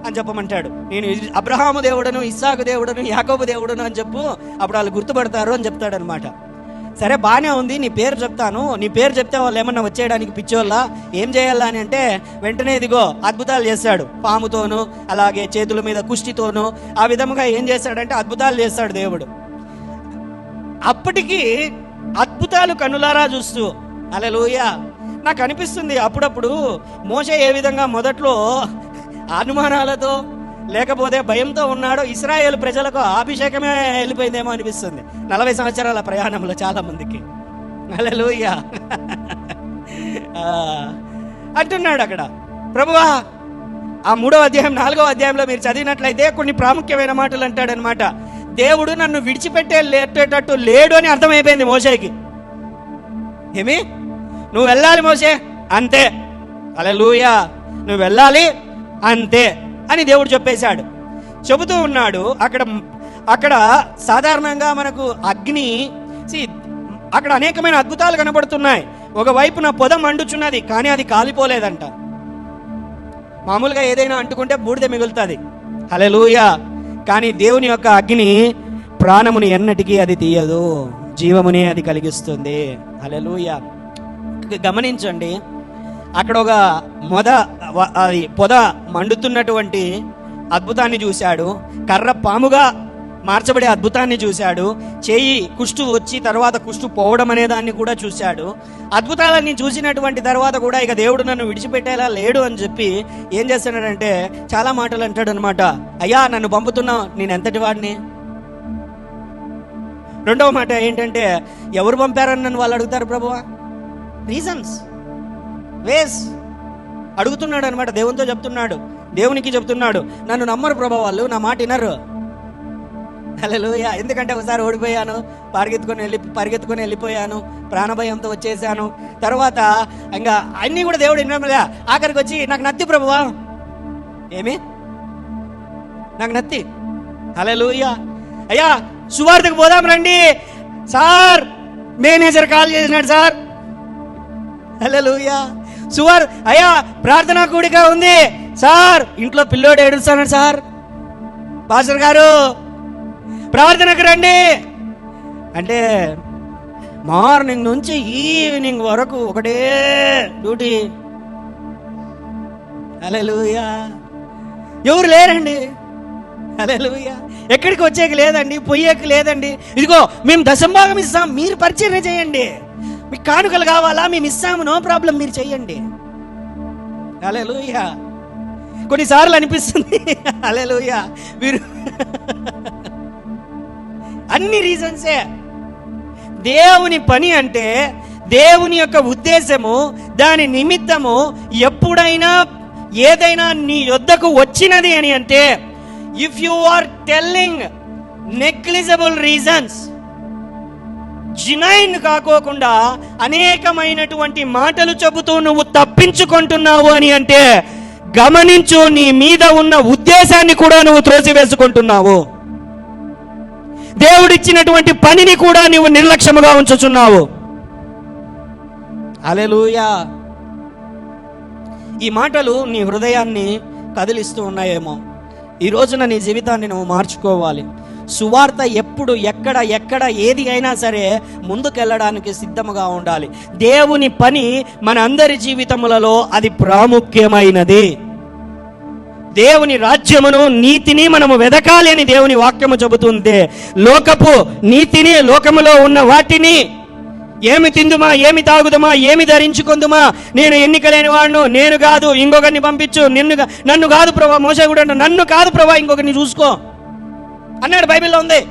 Speaker 1: అని చెప్పమంటాడు. నేను అబ్రహాము దేవుడను, ఇస్సాకు దేవుడను, యాకోబు దేవుడను అని చెప్పు, అప్పుడు వాళ్ళు గుర్తుపడతారు అని చెప్తాడు అనమాట. సరే బాగానే ఉంది, నీ పేరు చెప్తాను, నీ పేరు చెప్తే వాళ్ళు ఏమన్నా వచ్చేయడానికి పిచ్చోళ్ళ, ఏం చేయాలా అని అంటే వెంటనే ఇదిగో అద్భుతాలు చేస్తాడు, పాముతోను అలాగే చేతుల మీద కుష్టితోను. ఆ విధముగా ఏం చేస్తాడంటే అద్భుతాలు చేస్తాడు దేవుడు. అప్పటికి అద్భుతాలు కన్నులారా చూస్తూ, హల్లెలూయా. నాకు అనిపిస్తుంది అప్పుడప్పుడు మోషే ఏ విధంగా మొదట్లో అనుమానాలతో లేకపోతే భయంతో ఉన్నాడో, ఇశ్రాయేలు ప్రజలకు అభిషేకమే వెళ్ళిపోయిందేమో అనిపిస్తుంది 40 సంవత్సరాల ప్రయాణంలో చాలా మందికి. హల్లెలూయా. అంటున్నాడు అక్కడ ప్రభువా. ఆ 3వ అధ్యాయం 4వ అధ్యాయంలో మీరు చదివినట్లయితే కొన్ని ప్రాముఖ్యమైన మాటలు అంటాడనమాట. దేవుడు నన్ను విడిచిపెట్టేటట్టు లేడు అని అర్థమైపోయింది మోషేకి. ఏమి నువ్వు వెళ్ళాలి మోషే, అంతే. హల్లెలూయా. నువ్వు వెళ్ళాలి అంతే అని దేవుడు చెప్పేశాడు. చెబుతూ ఉన్నాడు. అక్కడ సాధారణంగా మనకు అగ్ని, అక్కడ అనేకమైన అద్భుతాలు కనబడుతున్నాయి. ఒకవైపున పొద మండుచున్నది, కానీ అది కాలిపోలేదంట. మామూలుగా ఏదైనా అంటుకుంటే బూడిద మిగులుతుంది. హల్లెలూయా. కానీ దేవుని యొక్క అగ్ని ప్రాణముని ఎన్నటికీ అది తీయదు, జీవముని అది కలిగిస్తుంది. హల్లెలూయా. గమనించండి, అక్కడ ఒక పొద మండుతున్నటువంటి అద్భుతాన్ని చూశాడు, కర్ర పాముగా మార్చబడే అద్భుతాన్ని చూశాడు, చేయి కుష్టు వచ్చి తర్వాత కుష్టు పోవడం అనే దాన్ని కూడా చూశాడు. అద్భుతాలన్నీ చూసినటువంటి తర్వాత కూడా ఇక దేవుడు నన్ను విడిచిపెట్టేలా లేడు అని చెప్పి ఏం చేస్తున్నాడంటే చాలా మాటలు అంటాడు అనమాట. అయ్యా నన్ను పంపుతున్నావు, నేను ఎంతటి వాడిని? రెండవ మాట ఏంటంటే, ఎవరు పంపారని నన్ను వాళ్ళు అడుగుతారు ప్రభువా. రీజన్స్, వేస్ అడుగుతున్నాడు అనమాట. దేవునితో చెప్తున్నాడు, దేవునికి చెప్తున్నాడు, నన్ను నమ్మరు ప్రభు, వాళ్ళు నా మాట వినరు. హల్లెలూయా. ఎందుకంటే ఒకసారి ఓడిపోయాను, పరిగెత్తుకొని వెళ్ళిపోయాను, ప్రాణభయంతో వచ్చేసాను. తర్వాత ఇంకా అన్నీ కూడా దేవుడు వినలే. ఆఖరికి వచ్చి నాకు నత్తి ప్రభువా, ఏమి నాకు నత్తి. హల్లెలూయా. అయ్యా సువార్తకు పోదాం రండి సార్, మేనేజర్ కాల్ చేసినాడు సార్. హల్లెలూయా. అయ్యా ప్రార్థనా కూడిక ఉంది సార్, ఇంట్లో పిల్లోడు ఏడుస్తున్నాడు సార్, పాస్టర్ గారు ప్రార్థనకు రండి అంటే మార్నింగ్ నుంచి ఈవినింగ్ వరకు ఒకటే డ్యూటీ. హల్లెలూయా. ఎవరు లేరండి. హల్లెలూయా. ఎక్కడికి వచ్చేకి లేదండి, పొయ్యేకి లేదండి. ఇదిగో మేము దశంభాగం ఇస్తాం, మీరు పరిచర్య చేయండి. మీకు కానుకలు కావాలా, మేము ఇస్తాము, నో ప్రాబ్లం, మీరు చెయ్యండి. హల్లెలూయా. కొన్నిసార్లు అనిపిస్తుంది హల్లెలూయా మీరు అన్ని రీజన్సే. దేవుని పని అంటే, దేవుని యొక్క ఉద్దేశము, దాని నిమిత్తము ఎప్పుడైనా ఏదైనా నీ యొద్దకు వచ్చినది అని అంటే, if you are telling negligible reasons, genuine కాకోకుండా అనేకమైనటువంటి మాటలు చెబుతూ నువ్వు తప్పించుకుంటున్నావు అని అంటే, గమనించు, నీ మీద ఉన్న ఉద్దేశాన్ని కూడా నువ్వు త్రోసివేసుకుంటున్నావు. దేవుడిచ్చినటువంటి పనిని కూడా నువ్వు నిర్లక్ష్యముగా ఉంచుచున్నావు. హల్లెలూయా. ఈ మాటలు నీ హృదయాన్ని కదిలిస్తూ ఉన్నాయేమో. ఈ రోజున నీ జీవితాన్ని నువ్వు మార్చుకోవాలి. సువార్త ఎప్పుడు ఎక్కడ ఏది అయినా సరే ముందుకెళ్ళడానికి సిద్ధముగా ఉండాలి. దేవుని పని మన అందరి జీవితములలో అది ప్రాముఖ్యమైనది. దేవుని రాజ్యమును, నీతిని మనము వెదకాలి అని దేవుని వాక్యము చెబుతుంది. లోకపు నీతిని, లోకములో ఉన్న వాటిని, ఏమి తిందుమా, ఏమి తాగుదమా, ఏమి ధరించుకుందుమా, నేను ఎన్నికలేని వాడును, నేను కాదు ఇంకొకరిని పంపించు, నన్ను కాదు ప్రభా. మోషే కూడా నన్ను కాదు ప్రభా, ఇంకొకరిని చూసుకో అన్నాడు, బైబిల్లో ఉంది.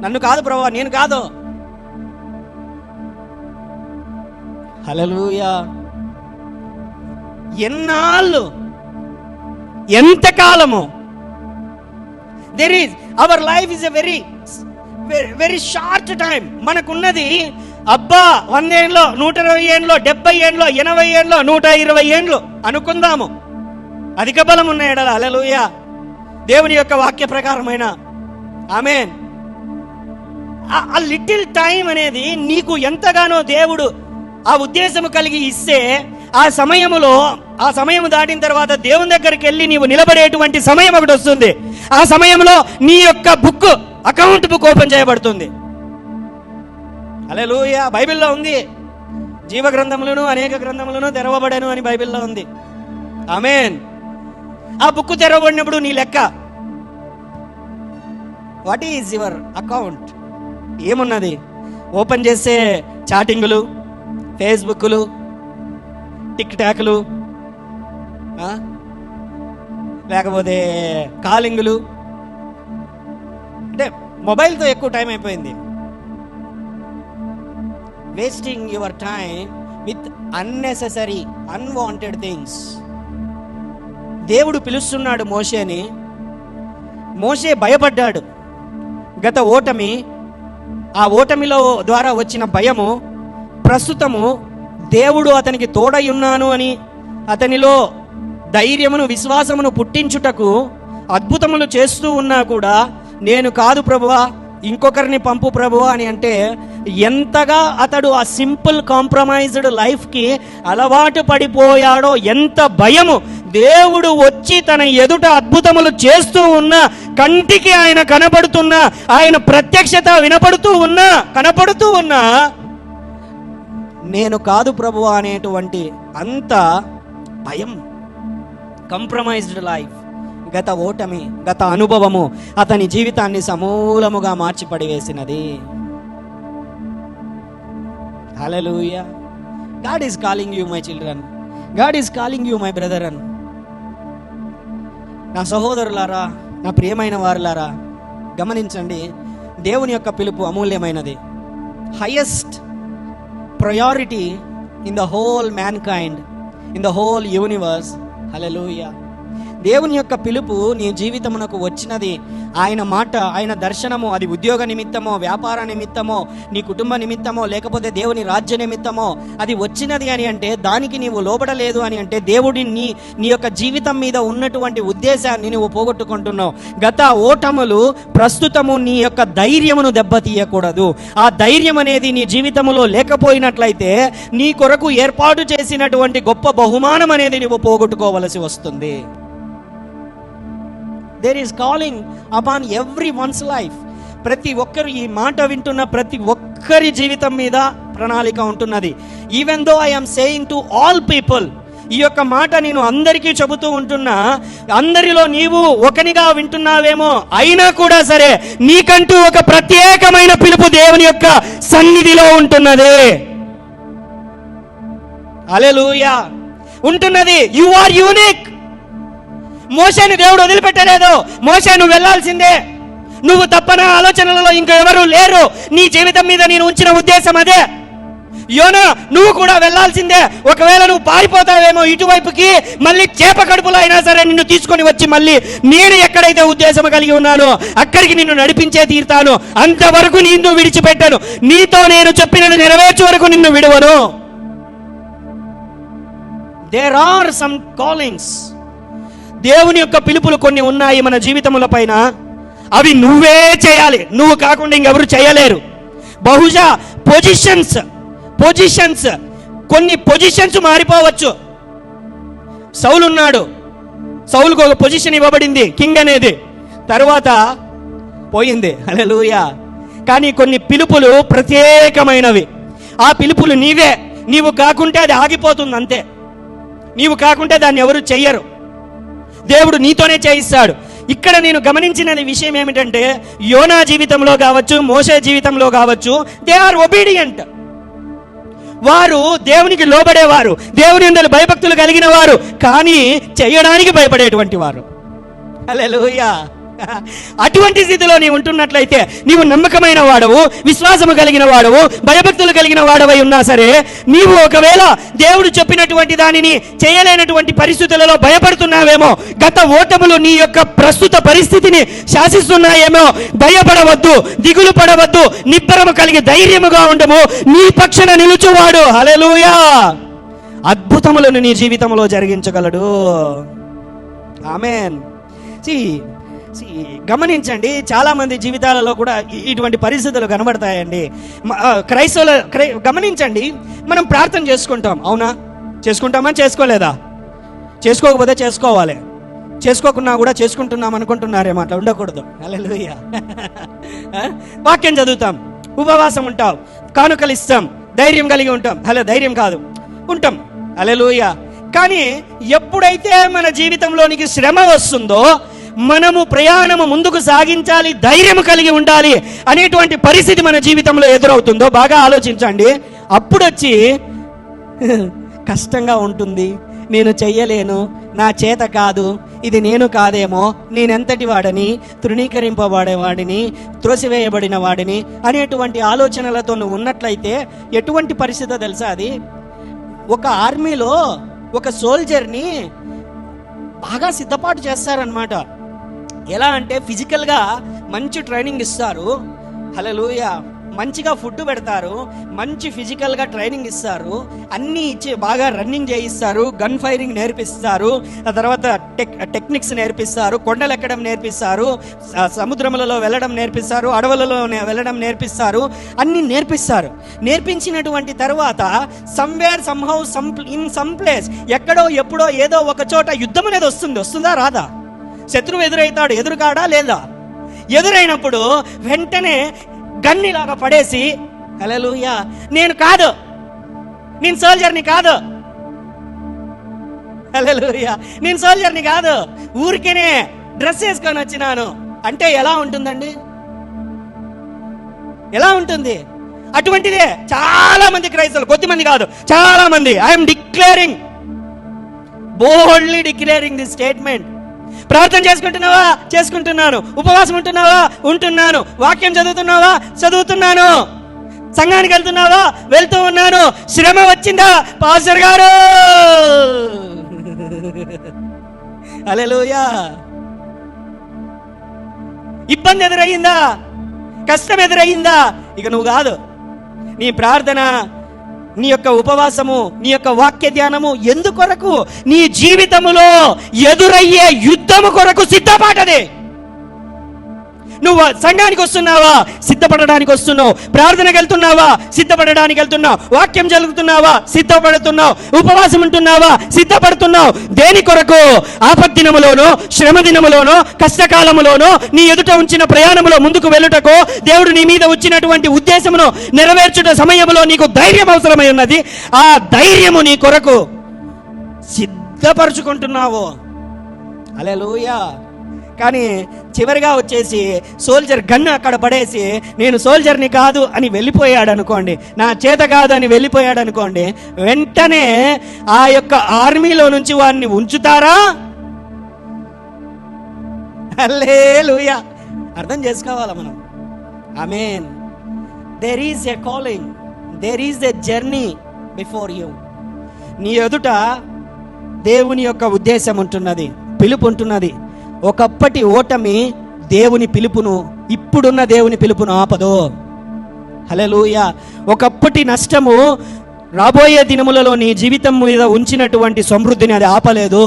Speaker 1: నన్ను కాదు ప్రభా, నేను కాదు. హల్లెలూయా. ఎన్నాళ్ళు, ఎంతకాలము? There is our life is a very short time. మనకున్నది అబ్బా 100 ఏండ్లో, 120 ఏండ్లో, 70 ఏండ్లో, 80 ఏండ్లో, 120 ఏండ్లు అనుకుందాము. అధిక బలం ఉన్న ఎడల. హల్లెలూయా. దేవుని యొక్క వాక్య ప్రకారమైన ఆమేన్. ఆ లిటిల్ టైం అనేది నీకు ఎంతగానో దేవుడు ఆ ఉద్దేశము కలిగి ఇస్తే, ఆ సమయము దాటిన తర్వాత దేవుని దగ్గరికి వెళ్ళి నీవు నిలబడేటువంటి సమయం ఒకటి వస్తుంది. ఆ సమయంలో నీ యొక్క అకౌంట్ బుక్ ఓపెన్ చేయబడుతుంది. హల్లెలూయా. బైబిల్లో ఉంది, జీవ గ్రంథములను అనేక గ్రంథములను తెరవబడను అని బైబిల్లో ఉంది. ఆమేన్. ఆ బుక్ తెరవబడినప్పుడు నీ లెక్క, వాట్ ఈజ్ యువర్ అకౌంట్? ఏమున్నది? ఓపెన్ చేస్తే చాటింగులు, ఫేస్బుక్లు, టిక్ టాక్లు, లేకపోతే కాలింగులు. అంటే మొబైల్తో ఎక్కువ టైం అయిపోయింది. Wasting your time with unnecessary unwanted things. దేవుడు పిలుస్తున్నాడు మోషేని. మోషే భయపడ్డాడు. గత ఓటమి, ఆ ఓటమిలో ద్వారా వచ్చిన భయము ప్రస్తుతము దేవుడు అతనికి తోడై ఉన్నాను అని, అతనిలో ధైర్యమును, విశ్వాసమును పుట్టించుటకు అద్భుతములు చేస్తూ ఉన్నా కూడా, నేను కాదు ప్రభువా, ఇంకొకరిని పంపు ప్రభువా అని అంటే, ఎంతగా అతడు ఆ సింపుల్ కాంప్రమైజ్డ్ లైఫ్కి అలవాటు పడిపోయాడో, ఎంత భయము. దేవుడు వచ్చి తన ఎదుట అద్భుతములు చేస్తూ ఉన్నా, కంటికి ఆయన కనపడుతున్నా, ఆయన ప్రత్యక్షత కనపడుతూ ఉన్నా, నేను కాదు ప్రభువా అనేటువంటి అంత భయం. కాంప్రమైజ్డ్ లైఫ్, గత ఓటమి, గత అనుభవము అతని జీవితాన్ని సమూలముగా మార్చి పడివేసినది. హల్లెలూయా. God is calling you my children. God is calling you my brother. నా సహోదరులారా, నా ప్రియమైన వారులారా, గమనించండి, దేవుని యొక్క పిలుపు అమూల్యమైనది. Highest priority in the whole mankind, in the whole universe. హల్లెలూయా. దేవుని యొక్క పిలుపు నీ జీవితమునకు వచ్చినది. ఆయన మాట, ఆయన దర్శనము, అది ఉద్యోగ నిమిత్తమో, వ్యాపార నిమిత్తమో, నీ కుటుంబ నిమిత్తమో, లేకపోతే దేవుని రాజ్య నిమిత్తమో అది వచ్చినది అని అంటే, దానికి నీవు లోబడలేదు అని అంటే, దేవుడి నీ యొక్క జీవితం మీద ఉన్నటువంటి ఉద్దేశాన్ని నువ్వు పోగొట్టుకుంటున్నావు. గత ఓటములు ప్రస్తుతము నీ యొక్క ధైర్యమును దెబ్బతీయకూడదు. ఆ ధైర్యం అనేది నీ జీవితంలో లేకపోయినట్లయితే, నీ కొరకు ఏర్పాటు చేసినటువంటి గొప్ప బహుమానం అనేది నువ్వు పోగొట్టుకోవలసి వస్తుంది. There is calling upon everyone's life. ప్రతి ఒక్కరు, ఈ మాట వింటున్న ప్రతి ఒక్కరి జీవితం మీద ప్రణాళిక ఉంటున్నది. Even though I am saying to all people, ఈ యొక్క మాట నేను అందరికీ చెబుతూ ఉంటున్నా, అందరిలో నీవు ఒకనిగా వింటున్నావేమో, అయినా కూడా సరే నీకంటూ ఒక ప్రత్యేకమైన పిలుపు దేవుని యొక్క సన్నిధిలో ఉంటున్నది. హల్లెలూయా, ఉంటున్నది. You are unique. మోషేని దేవుడు వదిలిపెట్టలేదు. మోషే నువ్వు వెళ్ళాల్సిందే, నువ్వు తప్పన ఆలోచనలలో ఇంకా ఎవరు లేరు, నీ జీవితం మీద నేను ఉంచిన ఉద్దేశం అదే. యోనా నువ్వు కూడా వెళ్ళాల్సిందే. ఒకవేళ నువ్వు పారిపోతావేమో ఇటువైపుకి, మళ్ళీ చేప కడుపులో అయినా సరే నిన్ను తీసుకొని వచ్చి మళ్ళీ నేను ఎక్కడైతే ఉద్దేశం కలిగి ఉన్నానో అక్కడికి నిన్ను నడిపించే తీరుతాను. అంతవరకు నిన్ను విడిచిపెట్టాను. నీతో నేను చెప్పినది నెరవేర్చే వరకు నిన్ను విడువను. There are some callings. దేవుని యొక్క పిలుపులు కొన్ని ఉన్నాయి మన జీవితముల పైన. అవి నువ్వే చేయాలి, నువ్వు కాకుండా ఇంకెవరు చేయలేరు. బహుశా పొజిషన్స్ కొన్ని పొజిషన్స్ మారిపోవచ్చు. సౌలు ఉన్నాడు, సౌలుకు ఒక పొజిషన్ ఇవ్వబడింది, కింగ్ అనేది, తర్వాత పోయింది. హల్లెలూయా. కానీ కొన్ని పిలుపులు ప్రత్యేకమైనవి. ఆ పిలుపులు నీవే. నీవు కాకుంటే అది ఆగిపోతుంది అంతే. నీవు కాకుంటే దాన్ని ఎవరు చెయ్యరు. దేవుడు నీతోనే చేయిస్తాడు. ఇక్కడ నేను గమనించిన విషయం ఏమిటంటే, యోనా జీవితంలో కావచ్చు, మోషే జీవితంలో కావచ్చు, దే ఆర్ ఒబీడియంట్. వారు దేవునికి లోబడేవారు, దేవుని యందు భయభక్తులు కలిగిన వారు, కానీ చేయడానికి భయపడేటువంటి వారు. హల్లెలూయా. అటువంటి స్థితిలో నీవు ఉంటున్నట్లయితే, నీవు నమ్మకమైన వాడవు, విశ్వాసము కలిగిన వాడవు, భయభక్తులు కలిగిన వాడవై ఉన్నా సరే, నీవు ఒకవేళ దేవుడు చెప్పినటువంటి దానిని చేయలేనటువంటి పరిస్థితులలో భయపడుతున్నావేమో, గత ఓటములు నీ యొక్క ప్రస్తుత పరిస్థితిని శాసిస్తున్నాయేమో, భయపడవద్దు, దిగులు పడవద్దు, నిబ్బరము కలిగి ధైర్యముగా ఉండము. నీ పక్షాన నిలుచువాడు హల్లెలూయా అద్భుతములను నీ జీవితంలో జరిగించగలడు. ఆమేన్. గమనించండి, చాలా మంది జీవితాలలో కూడా ఇటువంటి పరిస్థితులు కనబడతాయండి. క్రైస్తవుల గమనించండి, మనం ప్రార్థన చేసుకుంటాం, అవునా? చేసుకుంటామా? చేసుకోలేదా? చేసుకోకపోతే చేసుకోవాలి. చేసుకోకున్నా కూడా చేసుకుంటున్నాం అనుకుంటున్నారేమో, అట్లా ఉండకూడదు. హల్లెలూయా. వాక్యం చదువుతాం, ఉపవాసం ఉంటాం, కానుకలు ఇస్తాం, ధైర్యం కలిగి ఉంటాం. ధైర్యం కాదు, ఉంటాం. హల్లెలూయా. కానీ ఎప్పుడైతే మన జీవితంలోనికి శ్రమ వస్తుందో, మనము ప్రయాణము ముందుకు సాగించాలి, ధైర్యం కలిగి ఉండాలి అనేటువంటి పరిస్థితి మన జీవితంలో ఎదురవుతుందో బాగా ఆలోచించండి. అప్పుడొచ్చి కష్టంగా ఉంటుంది, నేను చెయ్యలేను, నా చేత కాదు, ఇది నేను కాదేమో, నేనెంతటి వాడని, తృణీకరింపబడేవాడిని, త్రోసివేయబడిన వాడిని అనేటువంటి ఆలోచనలతో నువ్వు ఉన్నట్లయితే ఎటువంటి పరిస్థితి తెలుసా? అది ఒక ఆర్మీలో ఒక సోల్జర్ని బాగా సిద్ధపాటు చేస్తారనమాట. ఎలా అంటే ఫిజికల్గా మంచి ట్రైనింగ్ ఇస్తారు. హల్లెలూయా. మంచిగా ఫుడ్ పెడతారు, మంచి ఫిజికల్గా ట్రైనింగ్ ఇస్తారు, అన్నీ ఇచ్చి బాగా రన్నింగ్ చేయిస్తారు, గన్ ఫైరింగ్ నేర్పిస్తారు, ఆ తర్వాత టెక్నిక్స్ నేర్పిస్తారు, కొండలు ఎక్కడం నేర్పిస్తారు, సముద్రములలో వెళ్ళడం నేర్పిస్తారు, అడవులలో వెళ్ళడం నేర్పిస్తారు, అన్నీ నేర్పిస్తారు. నేర్పించినటువంటి తర్వాత somewhere somehow in some place, ఎక్కడో ఎప్పుడో ఏదో ఒక చోట యుద్ధం అనేది వస్తుందా రాదా? శత్రువు ఎదురవుతాడు, ఎదురుకాడా లేదా? ఎదురైనప్పుడు వెంటనే గన్నిలాగా పడేసి, హల్లెలూయా, నేను కాదు, నేను సోల్జర్ని కాదు, హల్లెలూయా, నేను సోల్జర్ని కాదు, ఊరికేనే డ్రెస్ వేసుకొని వచ్చినాను అంటే ఎలా ఉంటుందండి? ఎలా ఉంటుంది? అటువంటిదే చాలా మంది క్రైస్తవులు, కొద్దిమంది కాదు, చాలా మంది. I'm declaring, boldly declaring this statement. ప్రార్థన చేసుకుంటున్నావా? చేసుకుంటున్నాను. ఉపవాసం ఉంటున్నావా? ఉంటున్నాను. వాక్యం చదువుతున్నావా? చదువుతున్నాను. సంఘానికి వెళ్తున్నావా? వెళ్తూ ఉన్నాను. శ్రమ వచ్చిందా పాస్టర్ గారు? హల్లెలూయా. ఇబ్బంది ఎదురయ్యిందా? కష్టం ఎదురయ్యిందా? ఇక నువ్వు కాదు. నీ ప్రార్థన, నీ యొక్క ఉపవాసము, నీ యొక్క వాక్య ధ్యానము ఎందుకొరకు? నీ జీవితములో ఎదురయ్యే యుద్ధము కొరకు సిద్ధపాటది. నువ్వు సంఘానికి వస్తున్నావా, సిద్ధపడడానికి వస్తున్నావు. ప్రార్థనకి వెళ్తున్నావా, సిద్ధపడడానికి వెళ్తున్నావు. వాక్యం జరుగుతున్నావా, సిద్ధపడుతున్నావు. ఉపవాసం ఉంటున్నావా, సిద్ధపడుతున్నావు. దేని కొరకు? ఆపద్దినములోనో, శ్రమ దినములోనో, కష్టకాలములోనో, నీ ఎదుట ఉంచిన ప్రయాణములో ముందుకు వెళ్ళుటకో, దేవుడు నీ మీద వచ్చినటువంటి ఉద్దేశమును నెరవేర్చుట సమయంలో నీకు ధైర్యం అవసరమై ఉన్నది. ఆ ధైర్యము నీ కొరకు సిద్ధపరచుకుంటున్నావు. హల్లెలూయా. కానీ చివరిగా వచ్చేసి సోల్జర్ గన్ను అక్కడ పడేసి నేను సోల్జర్ని కాదు అని వెళ్ళిపోయాడు అనుకోండి, నా చేత కాదు అని వెళ్ళిపోయాడు అనుకోండి, వెంటనే ఆ యొక్క ఆర్మీలో నుంచి వారిని ఉంచుతారా? హల్లెలూయా. అర్థం చేసుకోవాలా మనం. ఆమేన్. There is a calling, there is a journey before you. నీ ఎదుట దేవుని యొక్క ఉద్దేశం ఉంటున్నది, పిలుపు ఉంటున్నది. ఒకప్పటి ఓటమి దేవుని పిలుపును, ఇప్పుడున్న దేవుని పిలుపును ఆపదు. హల్లెలూయా. ఒకప్పటి నష్టము రాబోయే దినములలో నీ జీవితం మీద ఉంచినటువంటి సమృద్ధిని అది ఆపలేదు.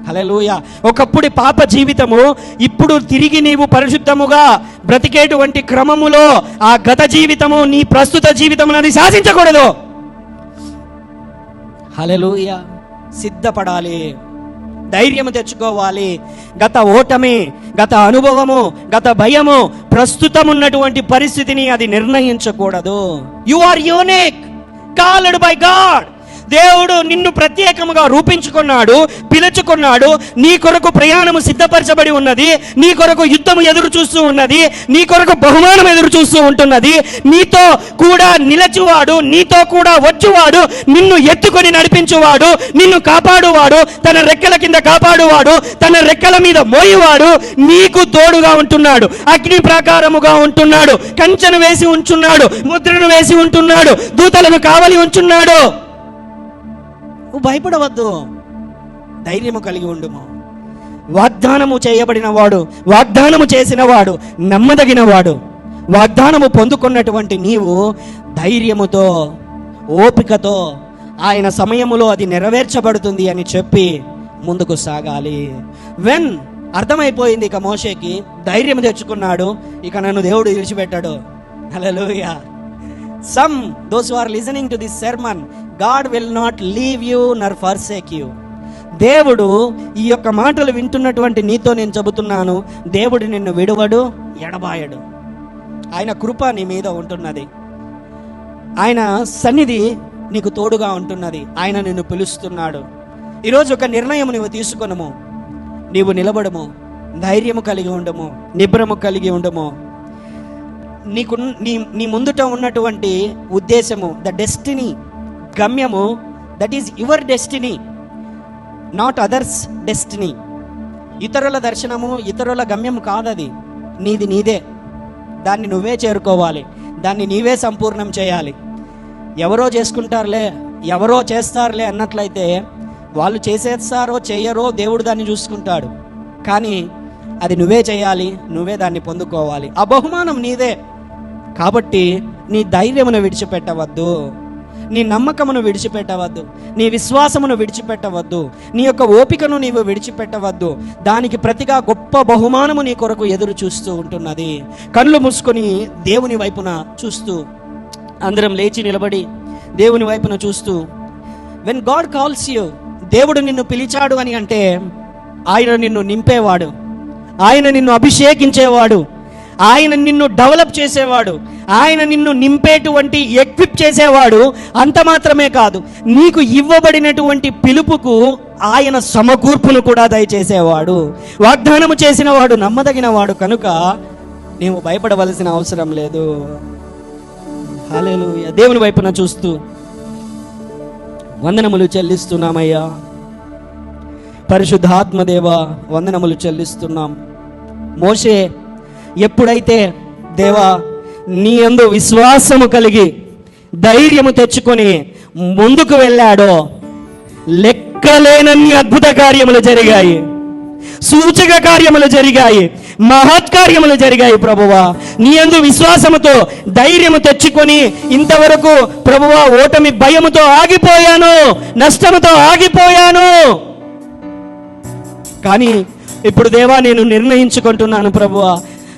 Speaker 1: హల్లెలూయా. ఒకప్పుడు పాప జీవితము ఇప్పుడు తిరిగి నీవు పరిశుద్ధముగా బ్రతికేటువంటి క్రమములో ఆ గత జీవితము నీ ప్రస్తుత జీవితమును అది శాసించకూడదు. హల్లెలూయా. సిద్ధపడాలి, ధైర్యము తెచ్చుకోవాలి. గత ఓటమి, గత అనుభవము, గత భయము ప్రస్తుతం ఉన్నటువంటి పరిస్థితిని అది నిర్ణయించకూడదు. You are unique, called by God. దేవుడు నిన్ను ప్రత్యేకముగా రూపించుకున్నాడు, పిలుచుకున్నాడు. నీ కొరకు ప్రయాణము సిద్ధపరచబడి ఉన్నది. నీ కొరకు యుద్ధము ఎదురు చూస్తూ ఉన్నది. నీ కొరకు బహుమానం ఎదురు చూస్తూ ఉంటున్నది. నీతో కూడా నిలచువాడు, నీతో కూడా వచ్చువాడు, నిన్ను ఎత్తుకొని నడిపించువాడు, నిన్ను కాపాడువాడు, తన రెక్కల కింద కాపాడువాడు, తన రెక్కల మీద మోయువాడు నీకు తోడుగా ఉంటున్నాడు. అగ్ని ప్రాకారముగా ఉంటున్నాడు, కంచెను వేసి ఉంచున్నాడు, ముద్రను వేసి ఉంటున్నాడు, దూతలను కావలి ఉంచున్నాడు. నువ్వు భయపడవద్దు, ధైర్యము కలిగి ఉండుము. వాగ్దానము చేయబడిన వాడు, వాగ్దానము చేసిన వాడు నమ్మదగిన వాడు. వాగ్దానము పొందుకున్నటువంటి నీవు ధైర్యముతో, ఓపికతో ఆయన సమయములో అది నెరవేర్చబడుతుంది అని చెప్పి ముందుకు సాగాలి. వెన్ అర్థమైపోయింది ఇక మోషేకి, ధైర్యం తెచ్చుకున్నాడు, ఇక నన్ను దేవుడు విడిచిపెట్టాడు. హల్లెలూయా. Some, those who are listening to this sermon, God will not leave you nor forsake you. దేవుడు ఈ యొక్క మాటలు వింటున్నటువంటి నీతో నేను చెబుతున్నాను, దేవుడు నిన్ను విడువడు, ఎడబాయడు. ఆయన కృప నీ మీద ఉంటున్నది, ఆయన సన్నిధి నీకు తోడుగా ఉంటున్నది. ఆయన నిన్ను పిలుస్తున్నాడు. ఈరోజు ఒక నిర్ణయం నువ్వు తీసుకొనుము, నీవు నిలబడము, ధైర్యము కలిగి ఉండము, నిబ్రము కలిగి ఉండము. నీకు నీ ముందుట ఉన్నటువంటి ఉద్దేశము, ద డెస్టినీ, గమ్యము, that is your destiny, not others destiny. ఇతరుల దర్శనము, ఇతరుల గమ్యము కాదది, నీది నీదే. దాన్ని నువ్వే చేరుకోవాలి, దాన్ని నీవే సంపూర్ణం చేయాలి. ఎవరో చేసుకుంటారులే, ఎవరో చేస్తారులే అన్నట్లయితే వాళ్ళు చేసేస్తారో చేయరో దేవుడు దాన్ని చూసుకుంటాడు. కానీ అది నువ్వే చేయాలి, నువ్వే దాన్ని పొందుకోవాలి. ఆ బహుమానం నీదే. కాబట్టి నీ ధైర్యమును విడిచిపెట్టవద్దు, నీ నమ్మకమును విడిచిపెట్టవద్దు, నీ విశ్వాసమును విడిచిపెట్టవద్దు, నీ యొక్క ఓపికను నీవు విడిచిపెట్టవద్దు. దానికి ప్రతిగా గొప్ప బహుమానము నీ కొరకు ఎదురు చూస్తూ ఉంటున్నది. కళ్ళు మూసుకొని దేవుని వైపున చూస్తూ, అందరం లేచి నిలబడి దేవుని వైపున చూస్తూ, వెన్ గాడ్ కాల్స్ యూ, దేవుడు నిన్ను పిలిచాడు అని అంటే ఆయన నిన్ను నింపేవాడు, ఆయన నిన్ను అభిషేకించేవాడు, ఆయన నిన్ను డెవలప్ చేసేవాడు, ఆయన నిన్ను నింపేటువంటి ఎక్విప్ చేసేవాడు. అంత మాత్రమే కాదు, నీకు ఇవ్వబడినటువంటి పిలుపుకు ఆయన సమకూర్పును కూడా దయచేసేవాడు. వాగ్దానము చేసిన వాడు నమ్మదగిన వాడు కనుక నీవు భయపడవలసిన అవసరం లేదు. హల్లెలూయా. దేవుని వైపున చూస్తూ వందనములు చెల్లిస్తున్నామయ్యా. పరిశుద్ధాత్మదేవ, వందనములు చెల్లిస్తున్నాం. మోషే ఎప్పుడైతే దేవా నీ యందు విశ్వాసము కలిగి ధైర్యము తెచ్చుకొని ముందుకు వెళ్ళాడో, లెక్కలేనన్ని అద్భుత కార్యములు జరిగాయి, సూచక కార్యములు జరిగాయి, మహత్కార్యములు జరిగాయి. ప్రభువా, నీ యందు విశ్వాసముతో ధైర్యము తెచ్చుకొని ఇంతవరకు ప్రభువా ఓటమి భయముతో ఆగిపోయాను, నష్టముతో ఆగిపోయాను. కానీ ఇప్పుడు దేవా నేను నిర్ణయించుకుంటున్నాను ప్రభువా,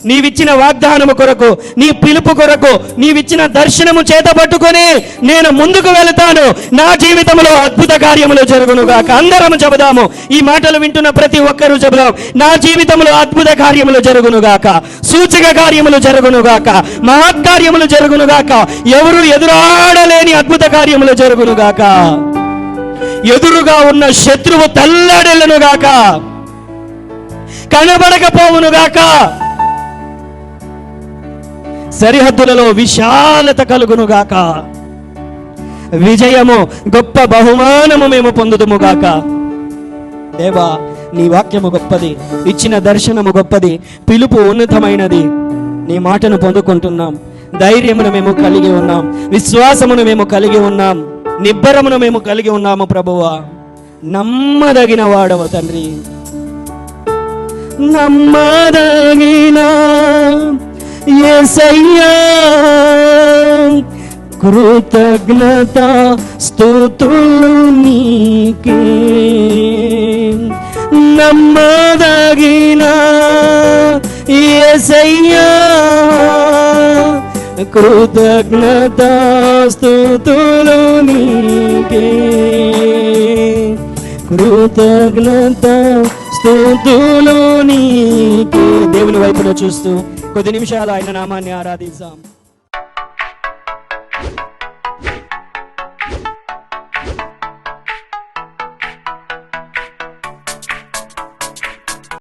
Speaker 1: నీవిచ్చిన వాగ్దానము కొరకు, నీ పిలుపు కొరకు, నీవిచ్చిన దర్శనము చేత పట్టుకొని నేను ముందుకు వెళతాను. నా జీవితంలో అద్భుత కార్యములు జరుగునుగాక. అందరం చెబుదాము, ఈ మాటలు వింటున్న ప్రతి ఒక్కరూ చెబుదాం, నా జీవితంలో అద్భుత కార్యములు జరుగునుగాక, సూచక కార్యములు జరుగునుగాక, మహత్కార్యములు జరుగునుగాక, ఎవరు ఎదురాడలేని అద్భుత కార్యములు జరుగునుగాక, ఎదురుగా ఉన్న శత్రువు తల్లడిల్లునుగాక, కనబడకపోవునుగాక, సరిహద్దులలో విశాలత కలుగునుగాక, విజయము గొప్ప బహుమానము మేము పొందుదుముగాక. దేవా, నీ వాక్యము గొప్పది, ఇచ్చిన దర్శనము గొప్పది, పిలుపు ఉన్నతమైనది. నీ మాటను పొందుకుంటున్నాం, ధైర్యమును మేము కలిగి ఉన్నాం, విశ్వాసమును మేము కలిగి ఉన్నాం, నిబ్బరమును మేము కలిగి ఉన్నాము. ప్రభువా, నమ్మదగిన వాడవు తండ్రి, నమ్మదగిన యేసయ్యా, కృతజ్ఞత స్తుతులు నీకే. నమ్మదగిన యేసయ్యా, కృతజ్ఞత స్తుతులు నీకే, కృతజ్ఞత స్తుతులు నీకే. దేవుని వైపులో చూస్తూ కొద్ది నిమిషాలు ఆయన నామాన్ని ఆరాధిద్దాం.